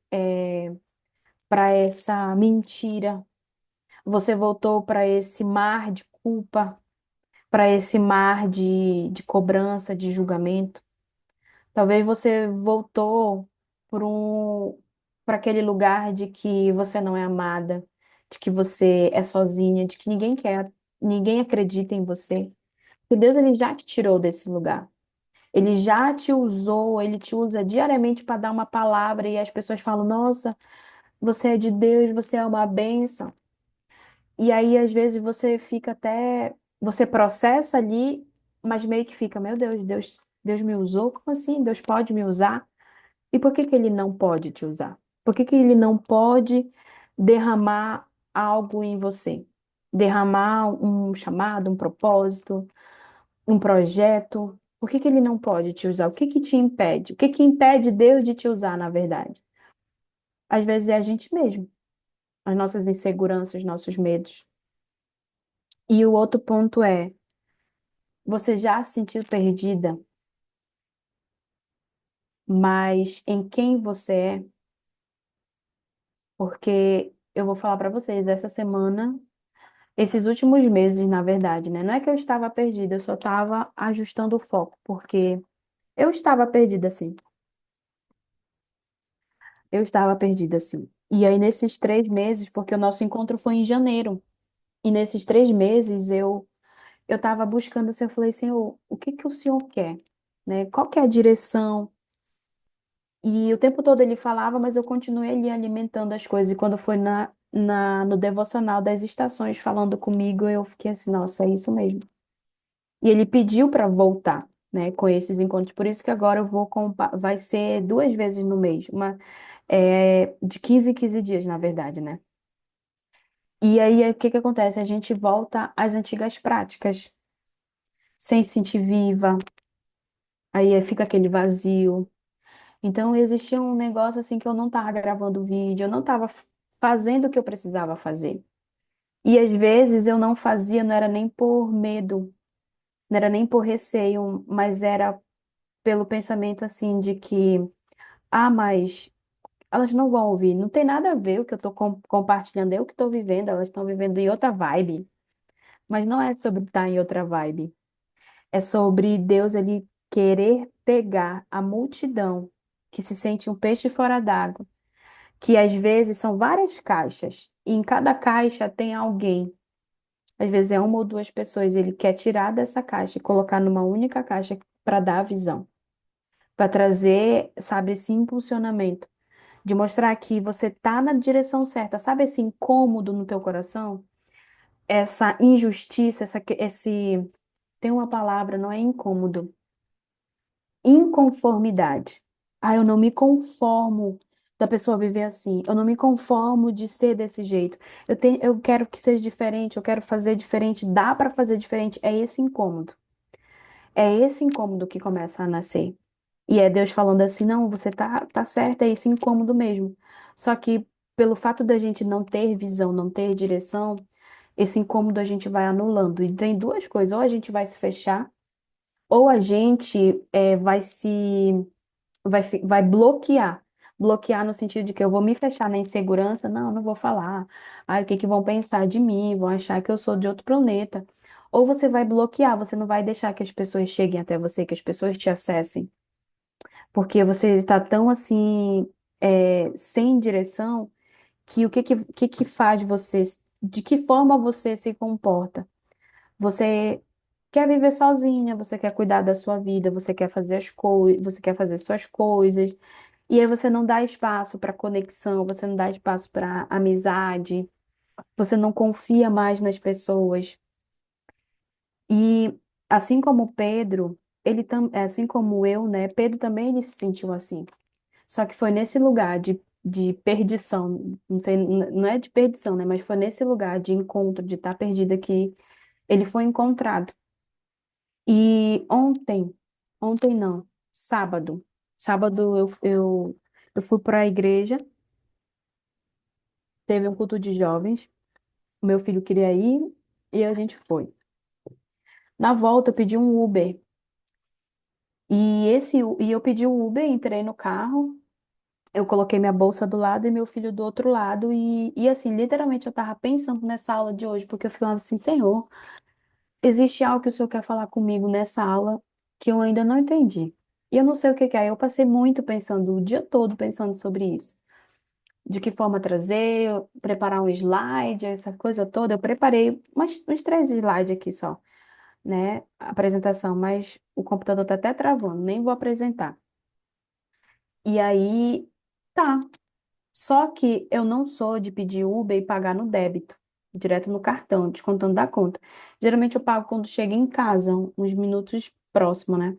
para essa mentira, você voltou para esse mar de culpa, para esse mar de cobrança, de julgamento. Talvez você voltou para aquele lugar de que você não é amada, de que você é sozinha, de que ninguém acredita em você. Que Deus ele já te tirou desse lugar. Ele já te usou, ele te usa diariamente para dar uma palavra e as pessoas falam: "Nossa, você é de Deus, você é uma bênção". E aí às vezes você fica até você processa ali, mas meio que fica: "Meu Deus, Deus me usou? Como assim? Deus pode me usar?" E por que que ele não pode te usar? Por que que ele não pode derramar algo em você? Derramar um chamado, um propósito, um projeto? Por que que ele não pode te usar? O que que te impede? O que que impede Deus de te usar, na verdade? Às vezes é a gente mesmo, as nossas inseguranças, nossos medos. E o outro ponto é, você já se sentiu perdida, mas em quem você é? Porque eu vou falar para vocês, essa semana, esses últimos meses, na verdade, né? Não é que eu estava perdida, eu só estava ajustando o foco, porque eu estava perdida, assim. Eu estava perdida, assim. E aí, nesses 3 meses, porque o nosso encontro foi em janeiro, e nesses 3 meses eu estava buscando, assim, eu falei, Senhor, o que que o Senhor quer? Né? Qual que é a direção? E o tempo todo ele falava, mas eu continuei ali alimentando as coisas. E quando foi no devocional das estações falando comigo, eu fiquei assim, nossa, é isso mesmo. E ele pediu para voltar, né, com esses encontros. Por isso que agora eu vou vai ser 2 vezes no mês, de 15 em 15 dias, na verdade, né? E aí o que que acontece? A gente volta às antigas práticas, sem se sentir viva. Aí fica aquele vazio. Então existia um negócio assim que eu não estava gravando vídeo, eu não estava fazendo o que eu precisava fazer. E às vezes eu não fazia, não era nem por medo, não era nem por receio, mas era pelo pensamento assim de que, mas elas não vão ouvir, não tem nada a ver o que eu estou compartilhando, eu que estou vivendo, elas estão vivendo em outra vibe. Mas não é sobre estar em outra vibe, é sobre Deus ele querer pegar a multidão que se sente um peixe fora d'água, que às vezes são várias caixas, e em cada caixa tem alguém. Às vezes é uma ou duas pessoas, ele quer tirar dessa caixa e colocar numa única caixa para dar a visão, para trazer, sabe, esse impulsionamento, de mostrar que você tá na direção certa, sabe esse incômodo no teu coração? Essa injustiça, tem uma palavra, não é incômodo, inconformidade. Eu não me conformo da pessoa viver assim. Eu não me conformo de ser desse jeito. Eu quero que seja diferente, eu quero fazer diferente, dá para fazer diferente. É esse incômodo. É esse incômodo que começa a nascer. E é Deus falando assim: não, você tá certo, é esse incômodo mesmo. Só que pelo fato da gente não ter visão, não ter direção, esse incômodo a gente vai anulando. E tem duas coisas: ou a gente vai se fechar, ou a gente vai bloquear. Bloquear no sentido de que eu vou me fechar na insegurança, não, não vou falar. Ai, o que que vão pensar de mim? Vão achar que eu sou de outro planeta. Ou você vai bloquear, você não vai deixar que as pessoas cheguem até você, que as pessoas te acessem, porque você está tão assim, sem direção, que o que que faz você, de que forma você se comporta? Você quer viver sozinha, você quer cuidar da sua vida, você quer fazer as coisas, você quer fazer suas coisas, e aí você não dá espaço para conexão, você não dá espaço para amizade, você não confia mais nas pessoas. E assim como Pedro, assim como eu, né? Pedro também ele se sentiu assim. Só que foi nesse lugar de perdição, não sei, não é de perdição, né? Mas foi nesse lugar de encontro, de estar perdida que ele foi encontrado. E ontem não, sábado eu fui para a igreja, teve um culto de jovens, o meu filho queria ir e a gente foi. Na volta eu pedi um Uber e eu pedi o Uber, entrei no carro, eu coloquei minha bolsa do lado e meu filho do outro lado e assim, literalmente eu tava pensando nessa aula de hoje, porque eu falava assim, Senhor, existe algo que o Senhor quer falar comigo nessa aula que eu ainda não entendi. E eu não sei o que que é. Eu passei muito pensando, o dia todo pensando sobre isso. De que forma trazer, preparar um slide, essa coisa toda. Eu preparei uns 3 slides aqui só, né? A apresentação, mas o computador tá até travando, nem vou apresentar. E aí, tá. Só que eu não sou de pedir Uber e pagar no débito, direto no cartão, descontando da conta. Geralmente eu pago quando chego em casa, uns minutos próximo, né?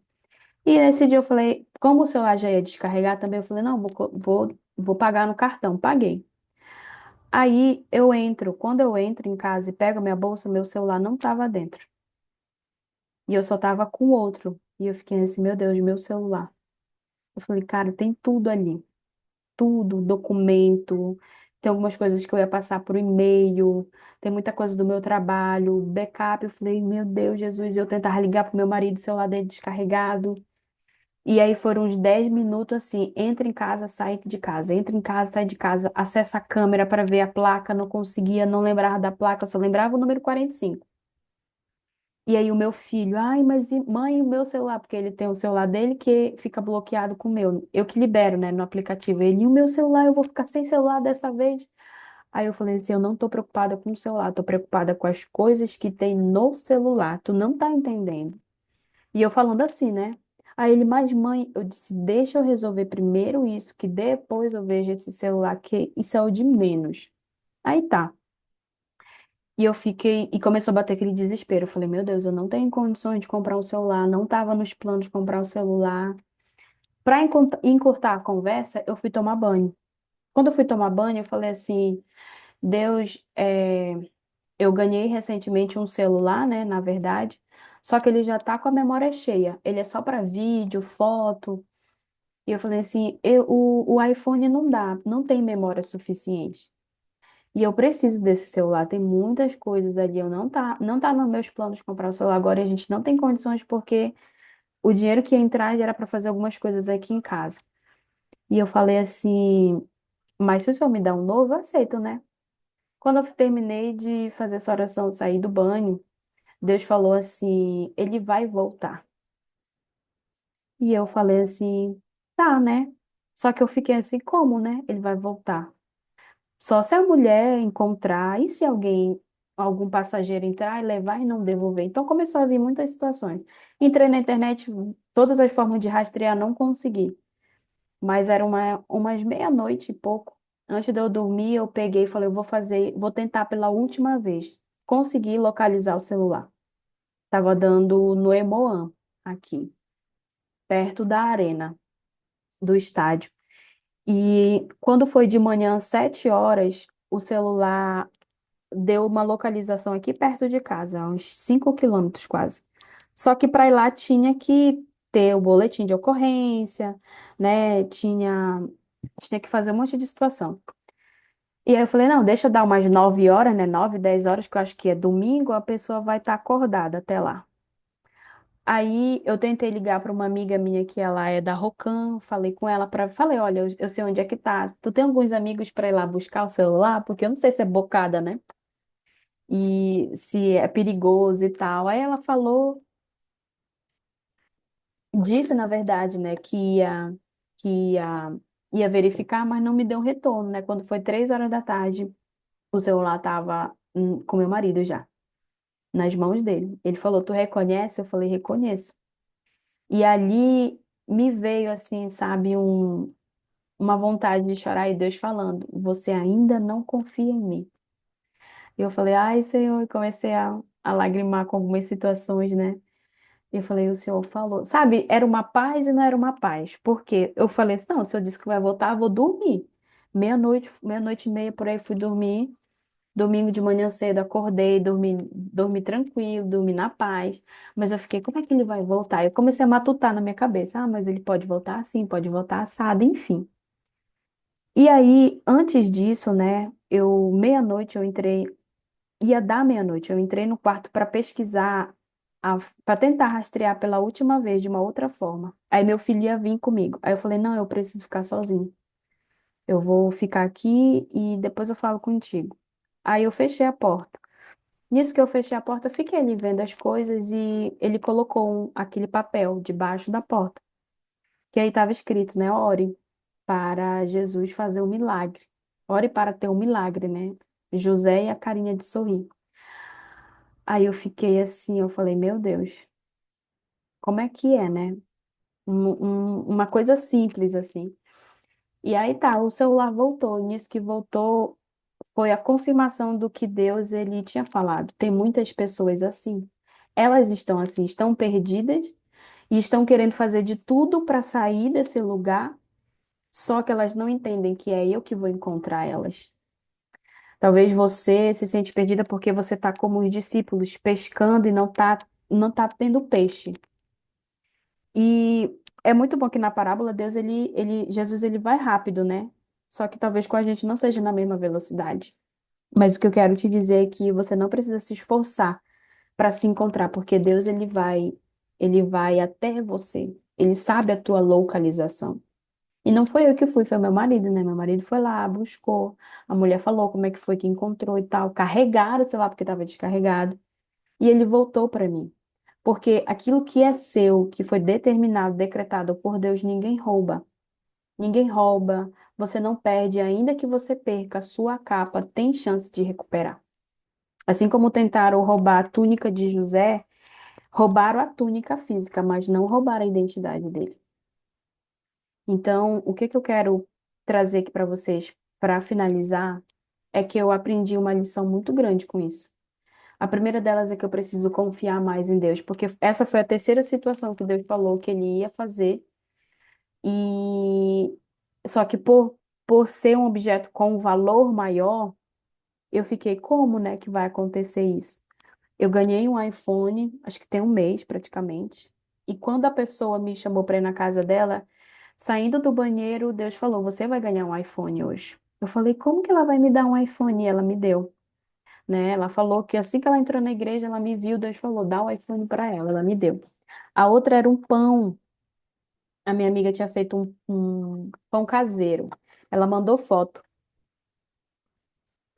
E nesse dia eu falei, como o celular já ia descarregar também, eu falei, não, vou pagar no cartão. Paguei. Aí eu entro, quando eu entro em casa e pego minha bolsa, meu celular não estava dentro. E eu só tava com o outro. E eu fiquei assim, meu Deus, meu celular. Eu falei, cara, tem tudo ali. Tudo, documento, tem algumas coisas que eu ia passar por e-mail, tem muita coisa do meu trabalho, backup. Eu falei, meu Deus, Jesus, eu tentava ligar pro meu marido, o celular dele descarregado. E aí foram uns 10 minutos assim, entra em casa, sai de casa, entra em casa, sai de casa, acessa a câmera para ver a placa, não conseguia, não lembrava da placa, só lembrava o número 45. E aí o meu filho, ai, mas mãe, o meu celular, porque ele tem o celular dele que fica bloqueado com o meu. Eu que libero, né, no aplicativo. Ele, e o meu celular, eu vou ficar sem celular dessa vez. Aí eu falei assim, eu não tô preocupada com o celular, tô preocupada com as coisas que tem no celular. Tu não tá entendendo. E eu falando assim, né? Aí ele, mas mãe, eu disse, deixa eu resolver primeiro isso, que depois eu vejo esse celular, que isso é o de menos. Aí tá. E eu fiquei, e começou a bater aquele desespero. Eu falei, meu Deus, eu não tenho condições de comprar um celular, não estava nos planos de comprar um celular. Para encurtar a conversa, eu fui tomar banho. Quando eu fui tomar banho, eu falei assim, Deus, eu ganhei recentemente um celular, né, na verdade, só que ele já tá com a memória cheia. Ele é só para vídeo, foto. E eu falei assim, o iPhone não dá, não tem memória suficiente. E eu preciso desse celular, tem muitas coisas ali. Eu não tá nos meus planos comprar o celular agora, e a gente não tem condições porque o dinheiro que ia entrar era para fazer algumas coisas aqui em casa. E eu falei assim, mas se o senhor me dá um novo, eu aceito, né? Quando eu terminei de fazer essa oração, sair do banho, Deus falou assim, ele vai voltar. E eu falei assim, tá, né? Só que eu fiquei assim, como, né? Ele vai voltar. Só se a mulher encontrar, e se algum passageiro entrar e levar e não devolver. Então começou a vir muitas situações. Entrei na internet, todas as formas de rastrear, não consegui. Mas era umas meia-noite e pouco. Antes de eu dormir, eu peguei e falei, eu vou tentar pela última vez. Consegui localizar o celular. Tava dando no Emoan, aqui, perto da arena do estádio. E quando foi de manhã, 7 horas, o celular deu uma localização aqui perto de casa, uns 5 quilômetros quase. Só que para ir lá tinha que ter o boletim de ocorrência, né? Tinha que fazer um monte de situação. E aí eu falei, não, deixa eu dar umas 9 horas, né? 9, 10 horas, que eu acho que é domingo, a pessoa vai estar acordada até lá. Aí eu tentei ligar para uma amiga minha que ela é da Rocan, falei com ela falei, olha, eu sei onde é que tá. Tu tem alguns amigos para ir lá buscar o celular? Porque eu não sei se é bocada, né? E se é perigoso e tal. Aí ela falou, disse na verdade, né, que ia verificar, mas não me deu um retorno, né? Quando foi 3 horas da tarde, o celular tava com meu marido já, nas mãos dele. Ele falou, tu reconhece? Eu falei, reconheço. E ali me veio assim, sabe, uma vontade de chorar e Deus falando, você ainda não confia em mim. E eu falei, ai, Senhor, e comecei a lagrimar com algumas situações, né? E eu falei, o Senhor falou. Sabe, era uma paz e não era uma paz. Porque eu falei assim, não, o Senhor disse que vai voltar, eu vou dormir. Meia-noite, meia-noite e meia, por aí fui dormir. Domingo de manhã cedo, acordei, dormi tranquilo, dormi na paz. Mas eu fiquei, como é que ele vai voltar? Eu comecei a matutar na minha cabeça. Ah, mas ele pode voltar assim, pode voltar assado, enfim. E aí, antes disso, né, meia-noite eu entrei, ia dar meia-noite, eu entrei no quarto para pesquisar, para tentar rastrear pela última vez de uma outra forma. Aí meu filho ia vir comigo. Aí eu falei, não, eu preciso ficar sozinho. Eu vou ficar aqui e depois eu falo contigo. Aí eu fechei a porta. Nisso que eu fechei a porta, eu fiquei ali vendo as coisas e ele colocou aquele papel debaixo da porta, que aí estava escrito, né? Ore para Jesus fazer um milagre. Ore para ter um milagre, né? José e a carinha de sorrir. Aí eu fiquei assim, eu falei, meu Deus, como é que é, né? Uma coisa simples assim. E aí tá, o celular voltou. Nisso que voltou foi a confirmação do que Deus ele tinha falado. Tem muitas pessoas assim. Elas estão assim, estão perdidas e estão querendo fazer de tudo para sair desse lugar, só que elas não entendem que é eu que vou encontrar elas. Talvez você se sente perdida porque você está como os discípulos pescando e não tá tendo peixe. E é muito bom que na parábola Jesus ele vai rápido, né? Só que talvez com a gente não seja na mesma velocidade. Mas o que eu quero te dizer é que você não precisa se esforçar para se encontrar, porque Deus ele vai até você. Ele sabe a tua localização. E não foi eu que fui, foi meu marido, né? Meu marido foi lá, buscou. A mulher falou como é que foi que encontrou e tal. Carregaram, sei lá, porque estava descarregado. E ele voltou para mim. Porque aquilo que é seu, que foi determinado, decretado por Deus, ninguém rouba. Ninguém rouba, você não perde, ainda que você perca a sua capa, tem chance de recuperar. Assim como tentaram roubar a túnica de José, roubaram a túnica física, mas não roubaram a identidade dele. Então, o que que eu quero trazer aqui para vocês, para finalizar, é que eu aprendi uma lição muito grande com isso. A primeira delas é que eu preciso confiar mais em Deus, porque essa foi a terceira situação que Deus falou que ele ia fazer, e só que por ser um objeto com um valor maior, eu fiquei, como, né, que vai acontecer isso? Eu ganhei um iPhone, acho que tem um mês praticamente. E quando a pessoa me chamou para ir na casa dela, saindo do banheiro, Deus falou: Você vai ganhar um iPhone hoje. Eu falei: Como que ela vai me dar um iPhone? E ela me deu, né? Ela falou que assim que ela entrou na igreja, ela me viu, Deus falou: Dá o iPhone para ela. Ela me deu. A outra era um pão. A minha amiga tinha feito um pão caseiro. Ela mandou foto.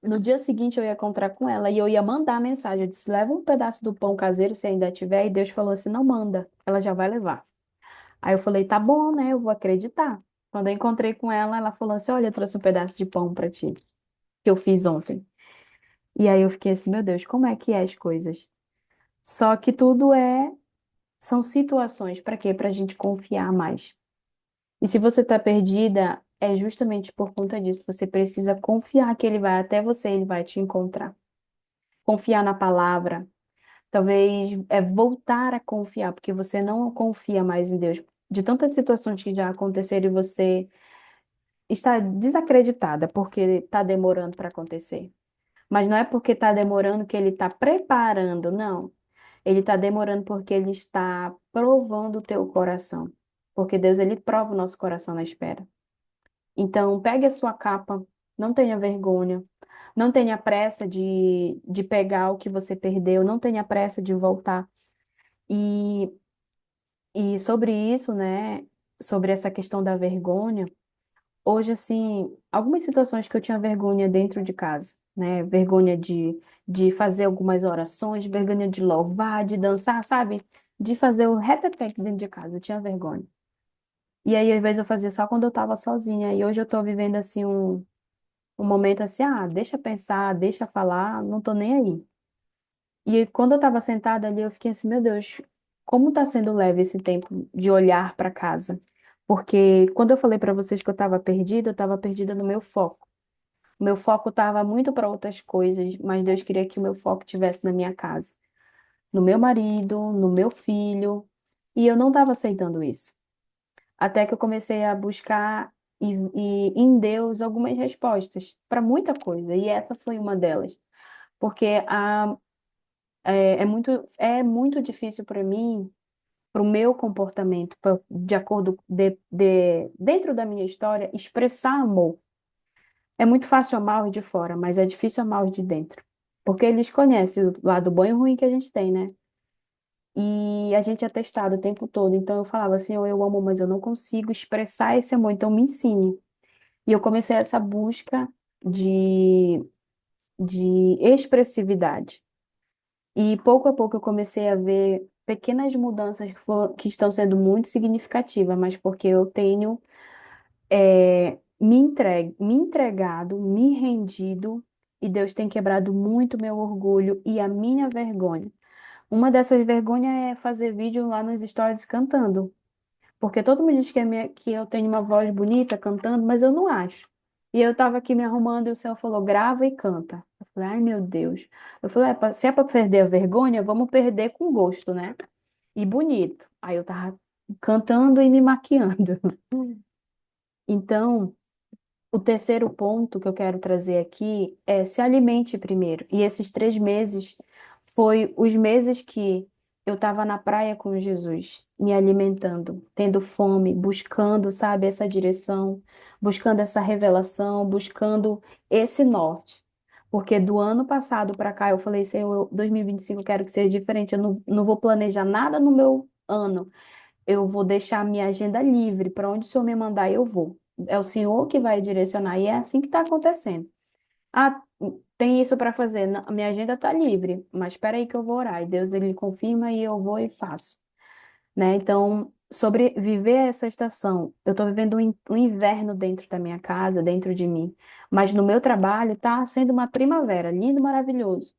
No dia seguinte eu ia encontrar com ela e eu ia mandar a mensagem. Eu disse: leva um pedaço do pão caseiro se ainda tiver. E Deus falou assim: não manda, ela já vai levar. Aí eu falei: tá bom, né? Eu vou acreditar. Quando eu encontrei com ela, ela falou assim: olha, eu trouxe um pedaço de pão para ti, que eu fiz ontem. E aí eu fiquei assim: meu Deus, como é que é as coisas? Só que são situações para quê? Para a gente confiar mais. E se você está perdida, é justamente por conta disso. Você precisa confiar que ele vai até você, ele vai te encontrar. Confiar na palavra. Talvez é voltar a confiar, porque você não confia mais em Deus. De tantas situações que já aconteceram e você está desacreditada porque está demorando para acontecer. Mas não é porque está demorando que ele está preparando, não. Ele está demorando porque ele está provando o teu coração. Porque Deus, ele prova o nosso coração na espera. Então, pegue a sua capa, não tenha vergonha, não tenha pressa de pegar o que você perdeu, não tenha pressa de voltar. E, e sobre isso, né, sobre essa questão da vergonha, hoje, assim, algumas situações que eu tinha vergonha dentro de casa, né, vergonha de fazer algumas orações, vergonha de louvar, de dançar, sabe? De fazer o reteté dentro de casa, eu tinha vergonha. E aí, às vezes, eu fazia só quando eu estava sozinha. E hoje eu estou vivendo, assim, um momento assim, deixa pensar, deixa falar, não tô nem aí. E aí, quando eu estava sentada ali, eu fiquei assim, meu Deus, como está sendo leve esse tempo de olhar para casa? Porque quando eu falei para vocês que eu estava perdida no meu foco. O meu foco estava muito para outras coisas, mas Deus queria que o meu foco estivesse na minha casa, no meu marido, no meu filho, e eu não estava aceitando isso. Até que eu comecei a buscar em Deus algumas respostas para muita coisa, e essa foi uma delas. Porque é muito difícil para mim, para o meu comportamento, de acordo dentro da minha história, expressar amor. É muito fácil amar os de fora, mas é difícil amar os de dentro. Porque eles conhecem o lado bom e ruim que a gente tem, né? E a gente é testado o tempo todo. Então eu falava assim, eu amo, mas eu não consigo expressar esse amor, então me ensine. E eu comecei essa busca de, de expressividade. E pouco a pouco eu comecei a ver pequenas mudanças que estão sendo muito significativas, mas porque eu tenho me entregado, me rendido, e Deus tem quebrado muito meu orgulho e a minha vergonha. Uma dessas vergonhas é fazer vídeo lá nos stories cantando. Porque todo mundo diz que eu tenho uma voz bonita cantando, mas eu não acho. E eu tava aqui me arrumando e o Senhor falou, grava e canta. Eu falei, ai meu Deus. Eu falei, se é pra perder a vergonha, vamos perder com gosto, né? E bonito. Aí eu tava cantando e me maquiando. Então, o terceiro ponto que eu quero trazer aqui é se alimente primeiro. E esses 3 meses foi os meses que eu estava na praia com Jesus, me alimentando, tendo fome, buscando, sabe, essa direção, buscando essa revelação, buscando esse norte. Porque do ano passado para cá eu falei, Senhor, 2025 eu quero que seja diferente. Eu não vou planejar nada no meu ano. Eu vou deixar a minha agenda livre. Para onde o Senhor me mandar, eu vou. É o Senhor que vai direcionar. E é assim que está acontecendo. Ah, tem isso para fazer. Não, a minha agenda está livre, mas espera aí que eu vou orar. E Deus, ele confirma e eu vou e faço. Né? Então, sobre viver essa estação, eu estou vivendo um inverno dentro da minha casa, dentro de mim. Mas no meu trabalho está sendo uma primavera, lindo, maravilhoso.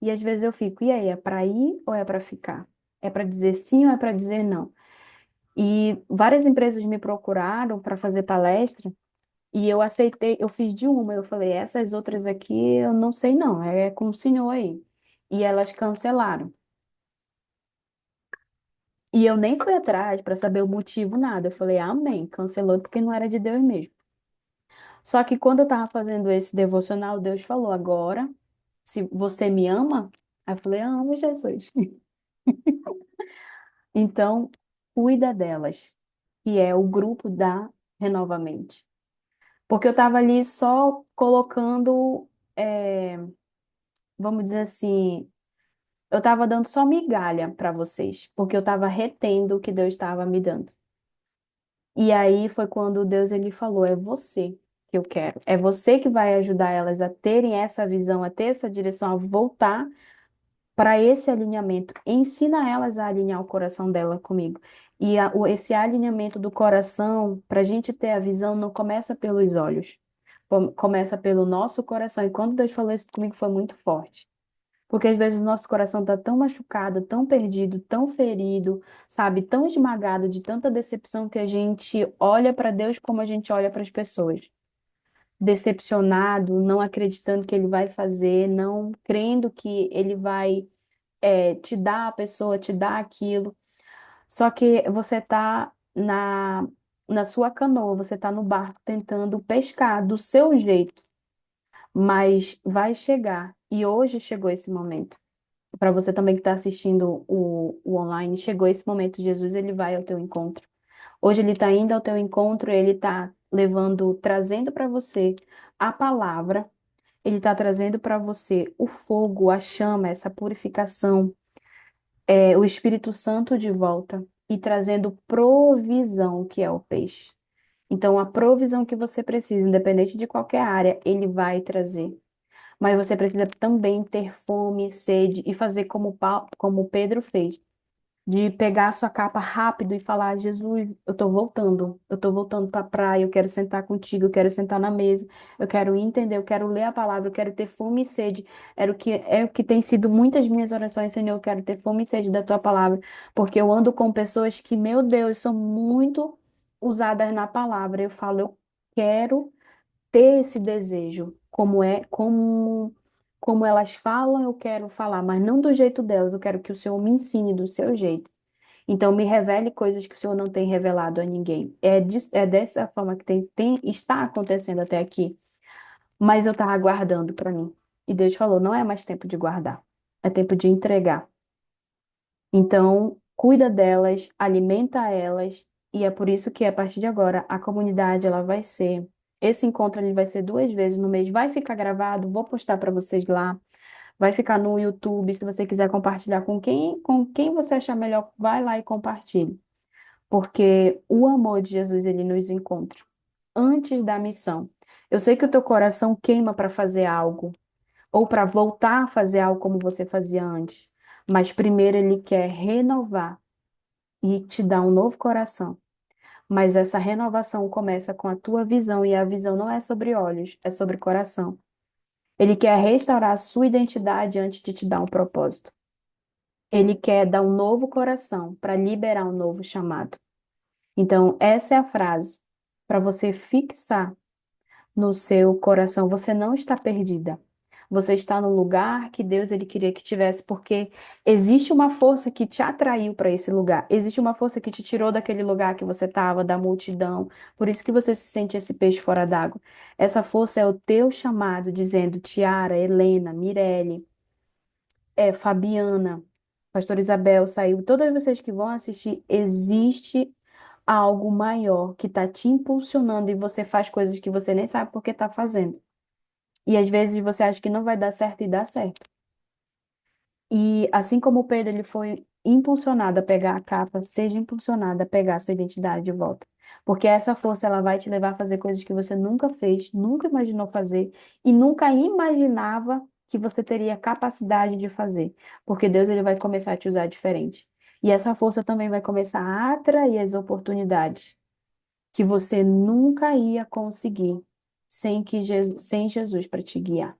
E às vezes eu fico, e aí, é para ir ou é para ficar? É para dizer sim ou é para dizer não? E várias empresas me procuraram para fazer palestra e eu aceitei, eu fiz de uma, eu falei, essas outras aqui eu não sei não, é com o senhor aí. E elas cancelaram. E eu nem fui atrás para saber o motivo, nada. Eu falei, amém, cancelou porque não era de Deus mesmo. Só que quando eu estava fazendo esse devocional, Deus falou, agora, se você me ama, aí eu falei, amo Jesus. Então, cuida delas, que é o grupo da Renovamente. Porque eu estava ali só colocando, vamos dizer assim, eu estava dando só migalha para vocês, porque eu estava retendo o que Deus estava me dando. E aí foi quando Deus ele falou: é você que eu quero, é você que vai ajudar elas a terem essa visão, a ter essa direção, a voltar para esse alinhamento. Ensina elas a alinhar o coração dela comigo. E esse alinhamento do coração, para a gente ter a visão, não começa pelos olhos, começa pelo nosso coração. E quando Deus falou isso comigo, foi muito forte. Porque às vezes o nosso coração está tão machucado, tão perdido, tão ferido, sabe, tão esmagado de tanta decepção que a gente olha para Deus como a gente olha para as pessoas. Decepcionado, não acreditando que Ele vai fazer, não crendo que Ele vai te dar a pessoa, te dar aquilo. Só que você está na sua canoa, você está no barco tentando pescar do seu jeito, mas vai chegar. E hoje chegou esse momento. Para você também que está assistindo o online, chegou esse momento. Jesus, ele vai ao teu encontro. Hoje ele está indo ao teu encontro, ele está levando, trazendo para você a palavra, ele está trazendo para você o fogo, a chama, essa purificação, o Espírito Santo de volta e trazendo provisão, que é o peixe. Então, a provisão que você precisa, independente de qualquer área, ele vai trazer. Mas você precisa também ter fome, sede e fazer como Pedro fez, de pegar a sua capa rápido e falar: Jesus, eu tô voltando para a praia, eu quero sentar contigo, eu quero sentar na mesa, eu quero entender, eu quero ler a palavra, eu quero ter fome e sede. É o que tem sido muitas minhas orações, Senhor, eu quero ter fome e sede da tua palavra, porque eu ando com pessoas que, meu Deus, são muito usadas na palavra. Eu falo, eu quero ter esse desejo, como elas falam, eu quero falar, mas não do jeito delas, eu quero que o Senhor me ensine do seu jeito. Então, me revele coisas que o Senhor não tem revelado a ninguém. É dessa forma que está acontecendo até aqui. Mas eu estava guardando para mim. E Deus falou: não é mais tempo de guardar, é tempo de entregar. Então, cuida delas, alimenta elas, e é por isso que a partir de agora a comunidade ela vai ser. Esse encontro ele vai ser 2 vezes no mês. Vai ficar gravado, vou postar para vocês lá. Vai ficar no YouTube. Se você quiser compartilhar com quem você achar melhor, vai lá e compartilhe. Porque o amor de Jesus, ele nos encontra antes da missão. Eu sei que o teu coração queima para fazer algo, ou para voltar a fazer algo como você fazia antes. Mas primeiro ele quer renovar e te dar um novo coração. Mas essa renovação começa com a tua visão, e a visão não é sobre olhos, é sobre coração. Ele quer restaurar a sua identidade antes de te dar um propósito. Ele quer dar um novo coração para liberar um novo chamado. Então, essa é a frase para você fixar no seu coração. Você não está perdida. Você está no lugar que Deus ele queria que tivesse, porque existe uma força que te atraiu para esse lugar. Existe uma força que te tirou daquele lugar que você estava, da multidão. Por isso que você se sente esse peixe fora d'água. Essa força é o teu chamado, dizendo: Tiara, Helena, Mirelle, Fabiana, Pastor Isabel saiu. Todas vocês que vão assistir, existe algo maior que está te impulsionando e você faz coisas que você nem sabe por que está fazendo. E às vezes você acha que não vai dar certo e dá certo. E assim como o Pedro ele foi impulsionado a pegar a capa, seja impulsionado a pegar a sua identidade de volta. Porque essa força ela vai te levar a fazer coisas que você nunca fez, nunca imaginou fazer e nunca imaginava que você teria capacidade de fazer. Porque Deus ele vai começar a te usar diferente. E essa força também vai começar a atrair as oportunidades que você nunca ia conseguir sem Jesus para te guiar.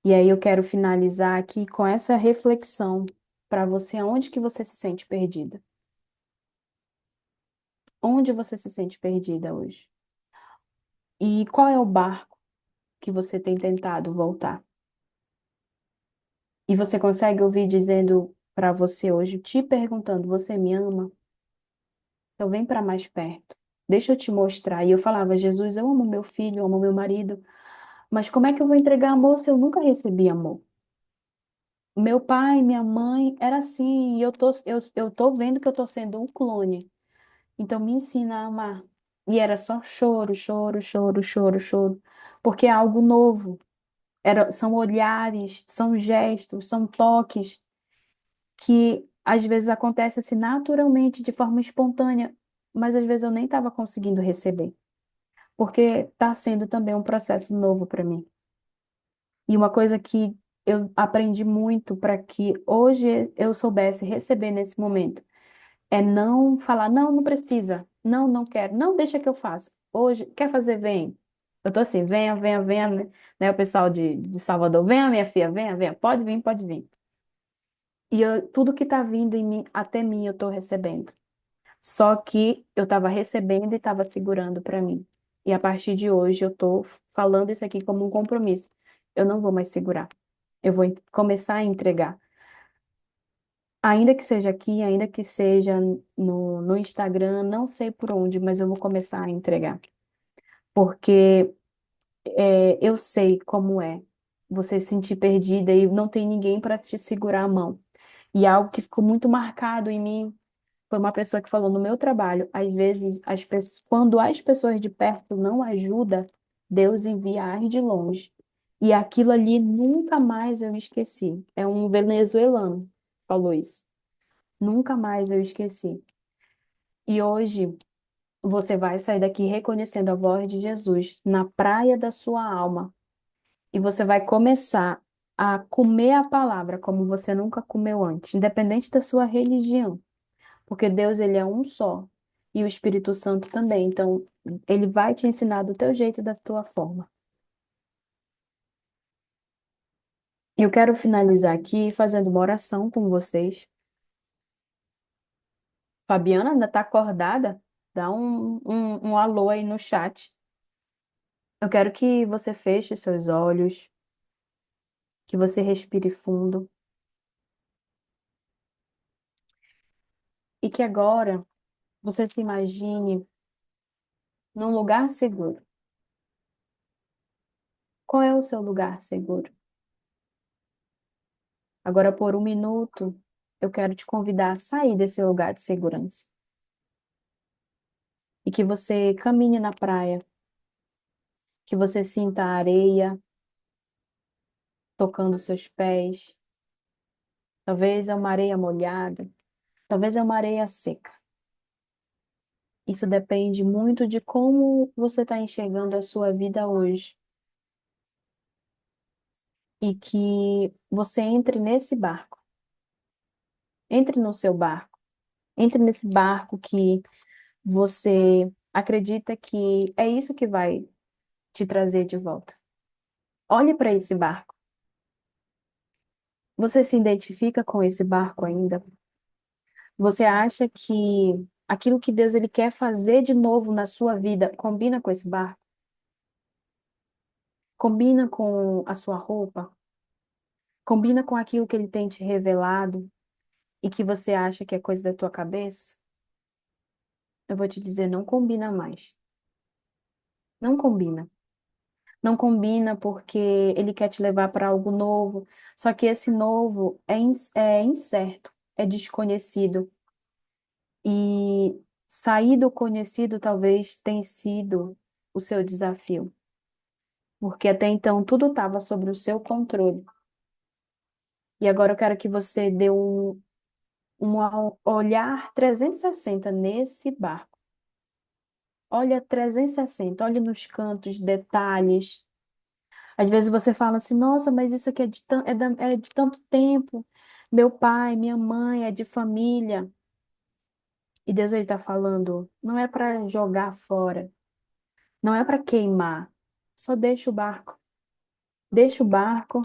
E aí eu quero finalizar aqui com essa reflexão para você, aonde que você se sente perdida? Onde você se sente perdida hoje? E qual é o barco que você tem tentado voltar? E você consegue ouvir dizendo para você hoje, te perguntando, você me ama? Então vem para mais perto. Deixa eu te mostrar. E eu falava, Jesus, eu amo meu filho, eu amo meu marido, mas como é que eu vou entregar amor se eu nunca recebi amor? Meu pai, minha mãe, era assim, e eu tô vendo que eu tô sendo um clone. Então me ensina a amar. E era só choro, choro, choro, choro, choro. Porque é algo novo. São olhares, são gestos, são toques que às vezes acontecem assim naturalmente, de forma espontânea, mas às vezes eu nem estava conseguindo receber. Porque está sendo também um processo novo para mim. E uma coisa que eu aprendi muito para que hoje eu soubesse receber nesse momento é não falar, não, não precisa, não, não quero, não, deixa que eu faço. Hoje, quer fazer, vem. Eu tô assim, venha, venha, venha, né? O pessoal de Salvador, venha, minha filha, venha, venha, pode vir, pode vir. E tudo que tá vindo em mim, até mim, eu tô recebendo. Só que eu estava recebendo e estava segurando para mim. E a partir de hoje eu tô falando isso aqui como um compromisso. Eu não vou mais segurar. Eu vou começar a entregar. Ainda que seja aqui, ainda que seja no Instagram, não sei por onde, mas eu vou começar a entregar. Porque eu sei como é você se sentir perdida e não tem ninguém para te segurar a mão. E algo que ficou muito marcado em mim foi uma pessoa que falou no meu trabalho, às vezes, quando as pessoas de perto não ajudam, Deus envia as de longe. E aquilo ali nunca mais eu esqueci. É um venezuelano que falou isso. Nunca mais eu esqueci. E hoje você vai sair daqui reconhecendo a voz de Jesus na praia da sua alma. E você vai começar a comer a palavra como você nunca comeu antes, independente da sua religião. Porque Deus, ele é um só. E o Espírito Santo também. Então, ele vai te ensinar do teu jeito e da tua forma. Eu quero finalizar aqui fazendo uma oração com vocês. Fabiana ainda está acordada? Dá um alô aí no chat. Eu quero que você feche seus olhos, que você respire fundo e que agora você se imagine num lugar seguro. Qual é o seu lugar seguro? Agora, por um minuto, eu quero te convidar a sair desse lugar de segurança e que você caminhe na praia, que você sinta a areia tocando seus pés. Talvez é uma areia molhada, talvez é uma areia seca. Isso depende muito de como você está enxergando a sua vida hoje. E que você entre nesse barco, entre no seu barco, entre nesse barco que você acredita que é isso que vai te trazer de volta. Olhe para esse barco. Você se identifica com esse barco ainda? Você acha que aquilo que Deus ele quer fazer de novo na sua vida combina com esse barco? Combina com a sua roupa? Combina com aquilo que ele tem te revelado e que você acha que é coisa da tua cabeça? Eu vou te dizer, não combina mais. Não combina. Não combina porque ele quer te levar para algo novo. Só que esse novo é incerto, é desconhecido. E sair do conhecido talvez tenha sido o seu desafio. Porque até então tudo estava sobre o seu controle. E agora eu quero que você dê um olhar 360 nesse barco. Olha 360, olha nos cantos, detalhes. Às vezes você fala assim, nossa, mas isso aqui é de tanto tempo. Meu pai, minha mãe, é de família. E Deus ele está falando, não é para jogar fora, não é para queimar. Só deixa o barco. Deixa o barco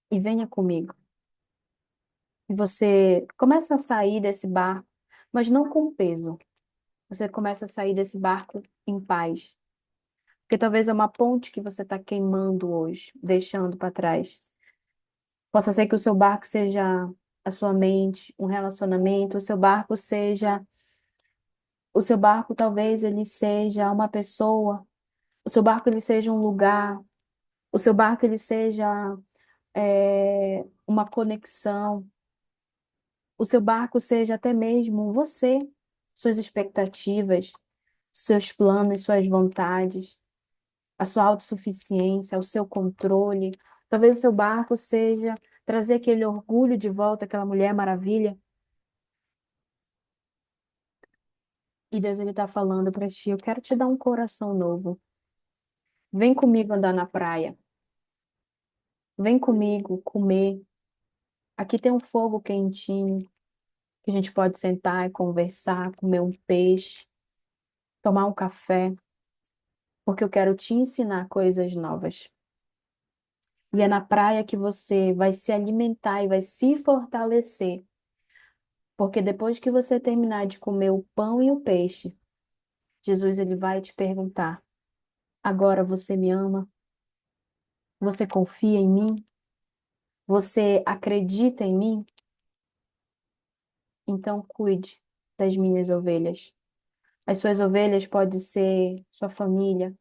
e venha comigo. E você começa a sair desse barco, mas não com peso. Você começa a sair desse barco em paz. Porque talvez é uma ponte que você está queimando hoje, deixando para trás. Possa ser que o seu barco seja a sua mente, um relacionamento, o seu barco talvez ele seja uma pessoa, o seu barco ele seja um lugar, o seu barco ele seja uma conexão, o seu barco seja até mesmo você, suas expectativas, seus planos, suas vontades, a sua autossuficiência, o seu controle. Talvez o seu barco seja trazer aquele orgulho de volta, aquela Mulher Maravilha. E Deus ele está falando para ti, eu quero te dar um coração novo. Vem comigo andar na praia. Vem comigo comer. Aqui tem um fogo quentinho que a gente pode sentar e conversar, comer um peixe, tomar um café, porque eu quero te ensinar coisas novas. E é na praia que você vai se alimentar e vai se fortalecer, porque depois que você terminar de comer o pão e o peixe, Jesus ele vai te perguntar: agora você me ama? Você confia em mim? Você acredita em mim? Então cuide das minhas ovelhas. As suas ovelhas pode ser sua família.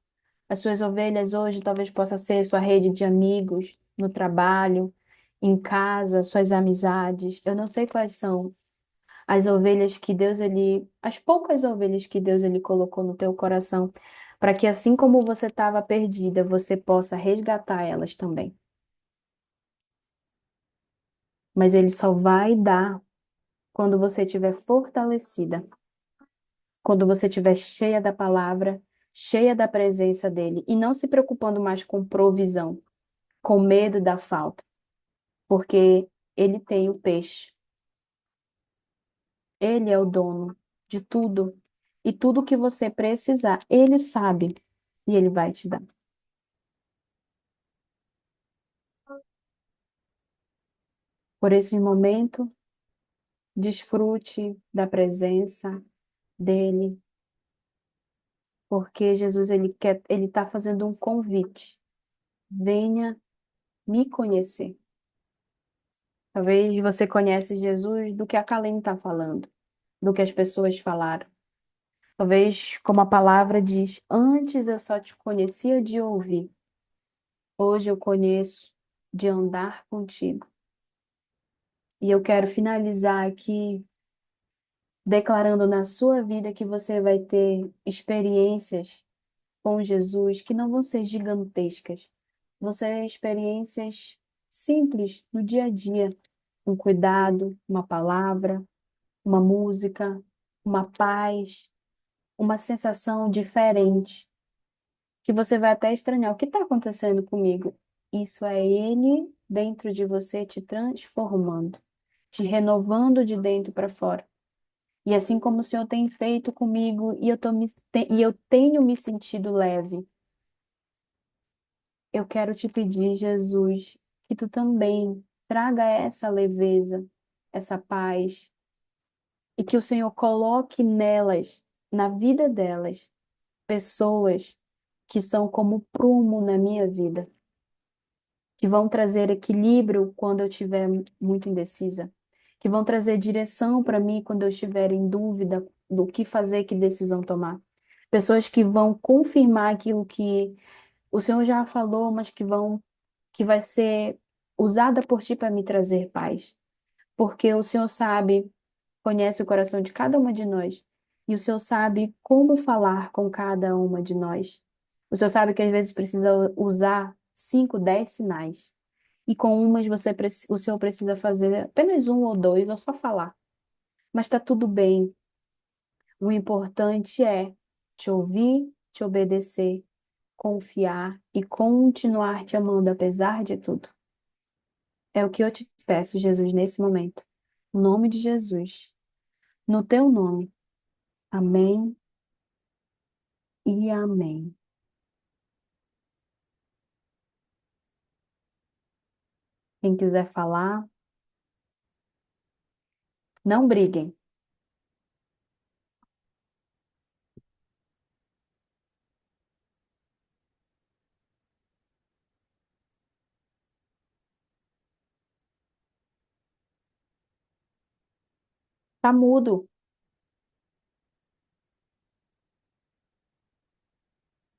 As suas ovelhas hoje talvez possa ser sua rede de amigos, no trabalho, em casa, suas amizades. Eu não sei quais são as ovelhas que Deus as poucas ovelhas que Deus ele colocou no teu coração, para que assim como você estava perdida, você possa resgatar elas também. Mas ele só vai dar quando você estiver fortalecida, quando você estiver cheia da palavra, cheia da presença dele e não se preocupando mais com provisão, com medo da falta, porque ele tem o peixe. Ele é o dono de tudo. E tudo que você precisar, ele sabe e ele vai te dar. Por esse momento, desfrute da presença dele, porque Jesus ele está fazendo um convite. Venha me conhecer. Talvez você conhece Jesus do que a Kalene está falando, do que as pessoas falaram. Talvez, como a palavra diz, antes eu só te conhecia de ouvir. Hoje eu conheço de andar contigo. E eu quero finalizar aqui declarando na sua vida que você vai ter experiências com Jesus que não vão ser gigantescas. Vão ser experiências simples no dia a dia. Um cuidado, uma palavra, uma música, uma paz, uma sensação diferente, que você vai até estranhar. O que está acontecendo comigo? Isso é Ele dentro de você te transformando, te renovando de dentro para fora. E assim como o Senhor tem feito comigo e eu tenho me sentido leve, eu quero te pedir, Jesus, que tu também traga essa leveza, essa paz, e que o Senhor coloque nelas, na vida delas, pessoas que são como prumo na minha vida, que vão trazer equilíbrio quando eu estiver muito indecisa, que vão trazer direção para mim quando eu estiver em dúvida do que fazer, que decisão tomar. Pessoas que vão confirmar aquilo que o Senhor já falou, mas que vai ser usada por ti para me trazer paz. Porque o Senhor sabe, conhece o coração de cada uma de nós. E o Senhor sabe como falar com cada uma de nós. O Senhor sabe que às vezes precisa usar 5, 10 sinais. E com umas o Senhor precisa fazer apenas um ou dois, ou só falar. Mas está tudo bem. O importante é te ouvir, te obedecer, confiar e continuar te amando apesar de tudo. É o que eu te peço, Jesus, nesse momento. Em nome de Jesus. No teu nome. Amém e amém. Quem quiser falar, não briguem. Tá mudo.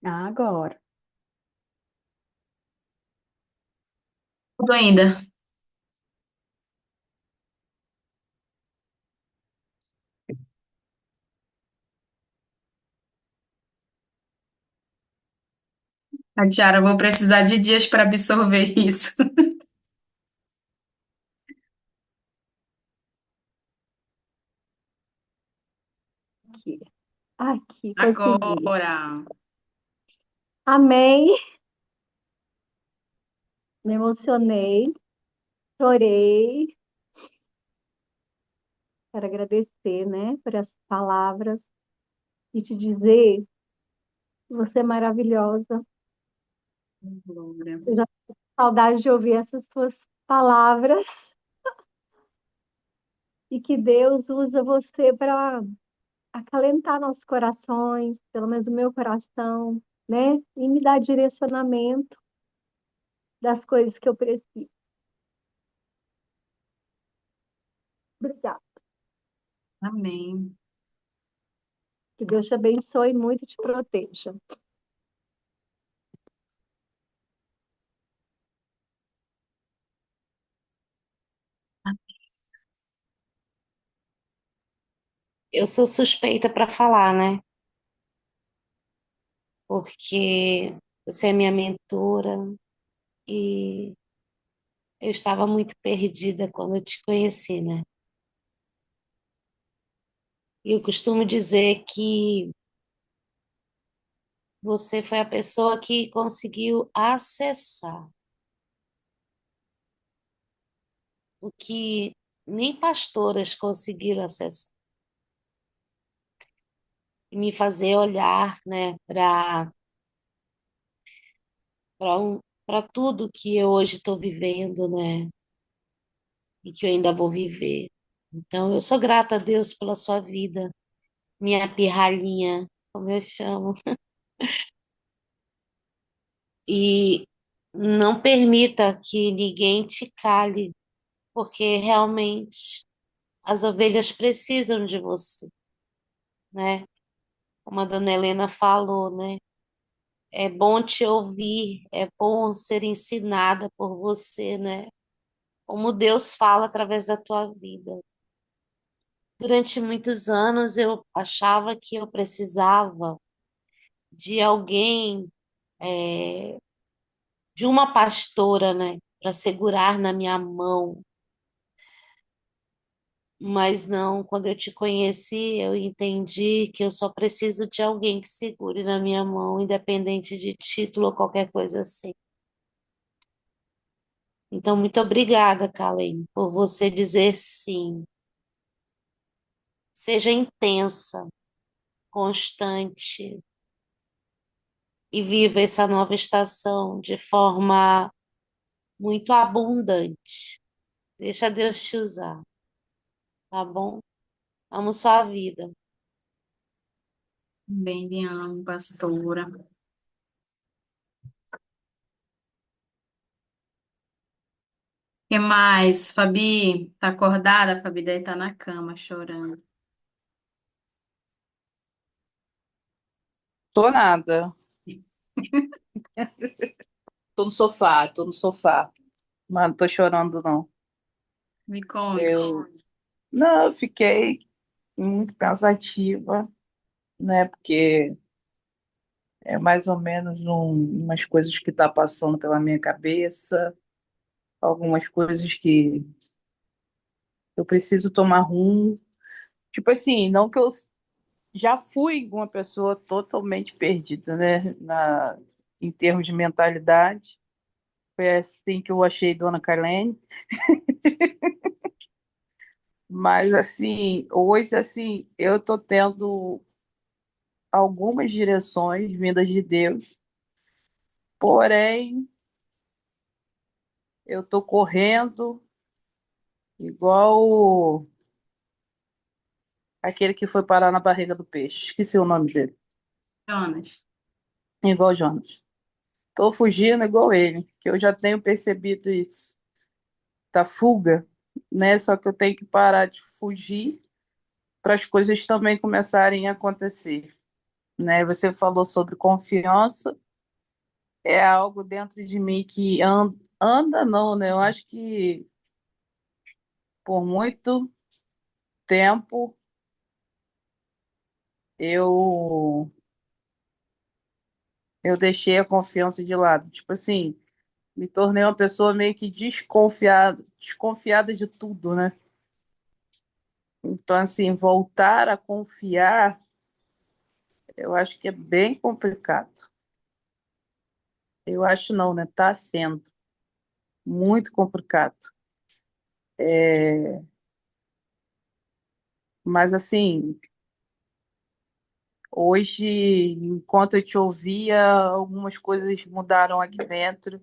Agora. Tudo ainda. A Tiara, eu vou precisar de dias para absorver isso. Aqui, aqui, consegui. Agora. Amém. Me emocionei, chorei. Quero agradecer, né, por essas palavras e te dizer que você é maravilhosa. Glória. Eu já tô com saudade de ouvir essas suas palavras e que Deus usa você para acalentar nossos corações, pelo menos o meu coração, né? E me dar direcionamento das coisas que eu preciso. Obrigada. Amém. Que Deus te abençoe muito e te proteja. Eu sou suspeita para falar, né? Porque você é minha mentora e eu estava muito perdida quando eu te conheci, né? E eu costumo dizer que você foi a pessoa que conseguiu acessar o que nem pastoras conseguiram acessar. E me fazer olhar, né, para tudo que eu hoje estou vivendo, né, e que eu ainda vou viver. Então, eu sou grata a Deus pela sua vida, minha pirralhinha, como eu chamo. E não permita que ninguém te cale, porque realmente as ovelhas precisam de você, né? Como a dona Helena falou, né? É bom te ouvir, é bom ser ensinada por você, né? Como Deus fala através da tua vida. Durante muitos anos eu achava que eu precisava de alguém, é, de uma pastora, né, para segurar na minha mão. Mas não, quando eu te conheci, eu entendi que eu só preciso de alguém que segure na minha mão, independente de título ou qualquer coisa assim. Então, muito obrigada, Kalen, por você dizer sim. Seja intensa, constante e viva essa nova estação de forma muito abundante. Deixa Deus te usar, tá bom? Amo sua vida. Bem, lhe amo, pastora. O que mais? Fabi, tá acordada? A Fabi daí tá na cama chorando. Tô nada. Tô no sofá, tô no sofá. Mas não tô chorando, não. Me conte. Eu, não, eu fiquei muito pensativa, né? Porque é mais ou menos umas coisas que tá passando pela minha cabeça, algumas coisas que eu preciso tomar rumo. Tipo assim, não que eu já fui uma pessoa totalmente perdida, né? Em termos de mentalidade. Foi assim que eu achei Dona Carlene. Mas assim, hoje assim, eu tô tendo algumas direções vindas de Deus, porém eu tô correndo igual aquele que foi parar na barriga do peixe. Esqueci o nome dele. Jonas. Igual Jonas. Tô fugindo igual ele, que eu já tenho percebido isso. Da fuga, né? Só que eu tenho que parar de fugir para as coisas também começarem a acontecer, né? Você falou sobre confiança. É algo dentro de mim que anda, não, né? Eu acho que por muito tempo eu eu deixei a confiança de lado. Tipo assim, me tornei uma pessoa meio que desconfiada de tudo, né? Então, assim, voltar a confiar, eu acho que é bem complicado. Eu acho não, né? Tá sendo muito complicado. É, mas assim, hoje, enquanto eu te ouvia, algumas coisas mudaram aqui dentro.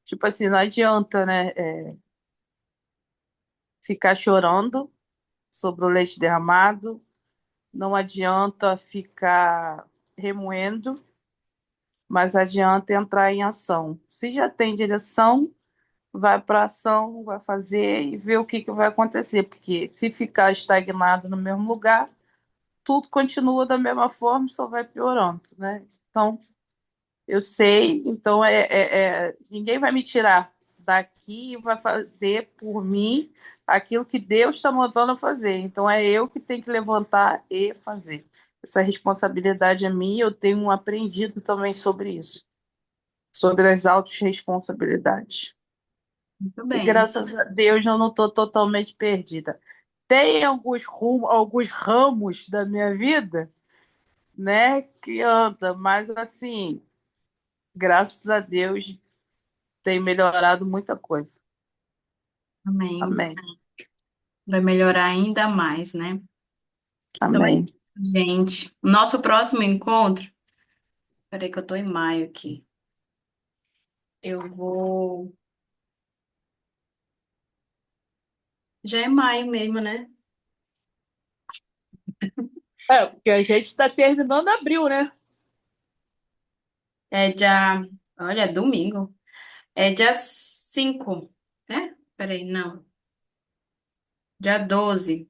Tipo assim, não adianta, né, ficar chorando sobre o leite derramado, não adianta ficar remoendo, mas adianta entrar em ação. Se já tem direção, vai para ação, vai fazer e ver o que que vai acontecer, porque se ficar estagnado no mesmo lugar, tudo continua da mesma forma, só vai piorando, né? Então, eu sei, então ninguém vai me tirar daqui e vai fazer por mim aquilo que Deus está mandando eu fazer. Então é eu que tenho que levantar e fazer. Essa responsabilidade é minha, eu tenho aprendido também sobre isso, sobre as autorresponsabilidades. Muito E bem. graças a Deus eu não estou totalmente perdida. Tem alguns ramos da minha vida, né, que anda, mas assim, graças a Deus tem melhorado muita coisa. Amém. Amém. Vai melhorar ainda mais, né? Então é Amém. isso, gente. Nosso próximo encontro. Peraí que eu tô em maio aqui. Eu vou. Já é maio mesmo, né? É, porque a gente está terminando abril, né? É dia. Olha, é domingo. É dia 5, né? Peraí, não. Dia 12.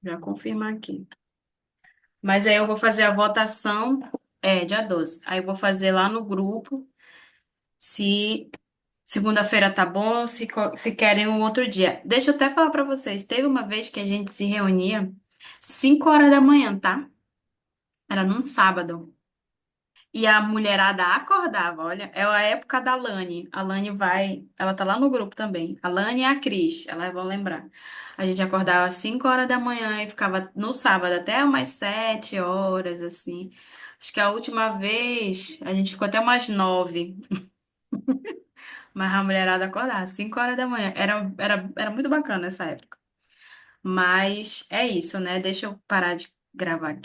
Já confirmar aqui. Mas aí eu vou fazer a votação. É, dia 12. Aí eu vou fazer lá no grupo se segunda-feira tá bom, se querem um outro dia. Deixa eu até falar pra vocês. Teve uma vez que a gente se reunia 5 horas da manhã, tá? Era num sábado. E a mulherada acordava, olha, é a época da Lani. A Lani vai, ela tá lá no grupo também. A Lani e a Cris, elas vão lembrar. A gente acordava às 5 horas da manhã e ficava no sábado até umas 7 horas, assim. Acho que a última vez a gente ficou até umas 9, mas a mulherada acordava às 5 horas da manhã. Era muito bacana essa época. Mas é isso, né? Deixa eu parar de gravar aqui.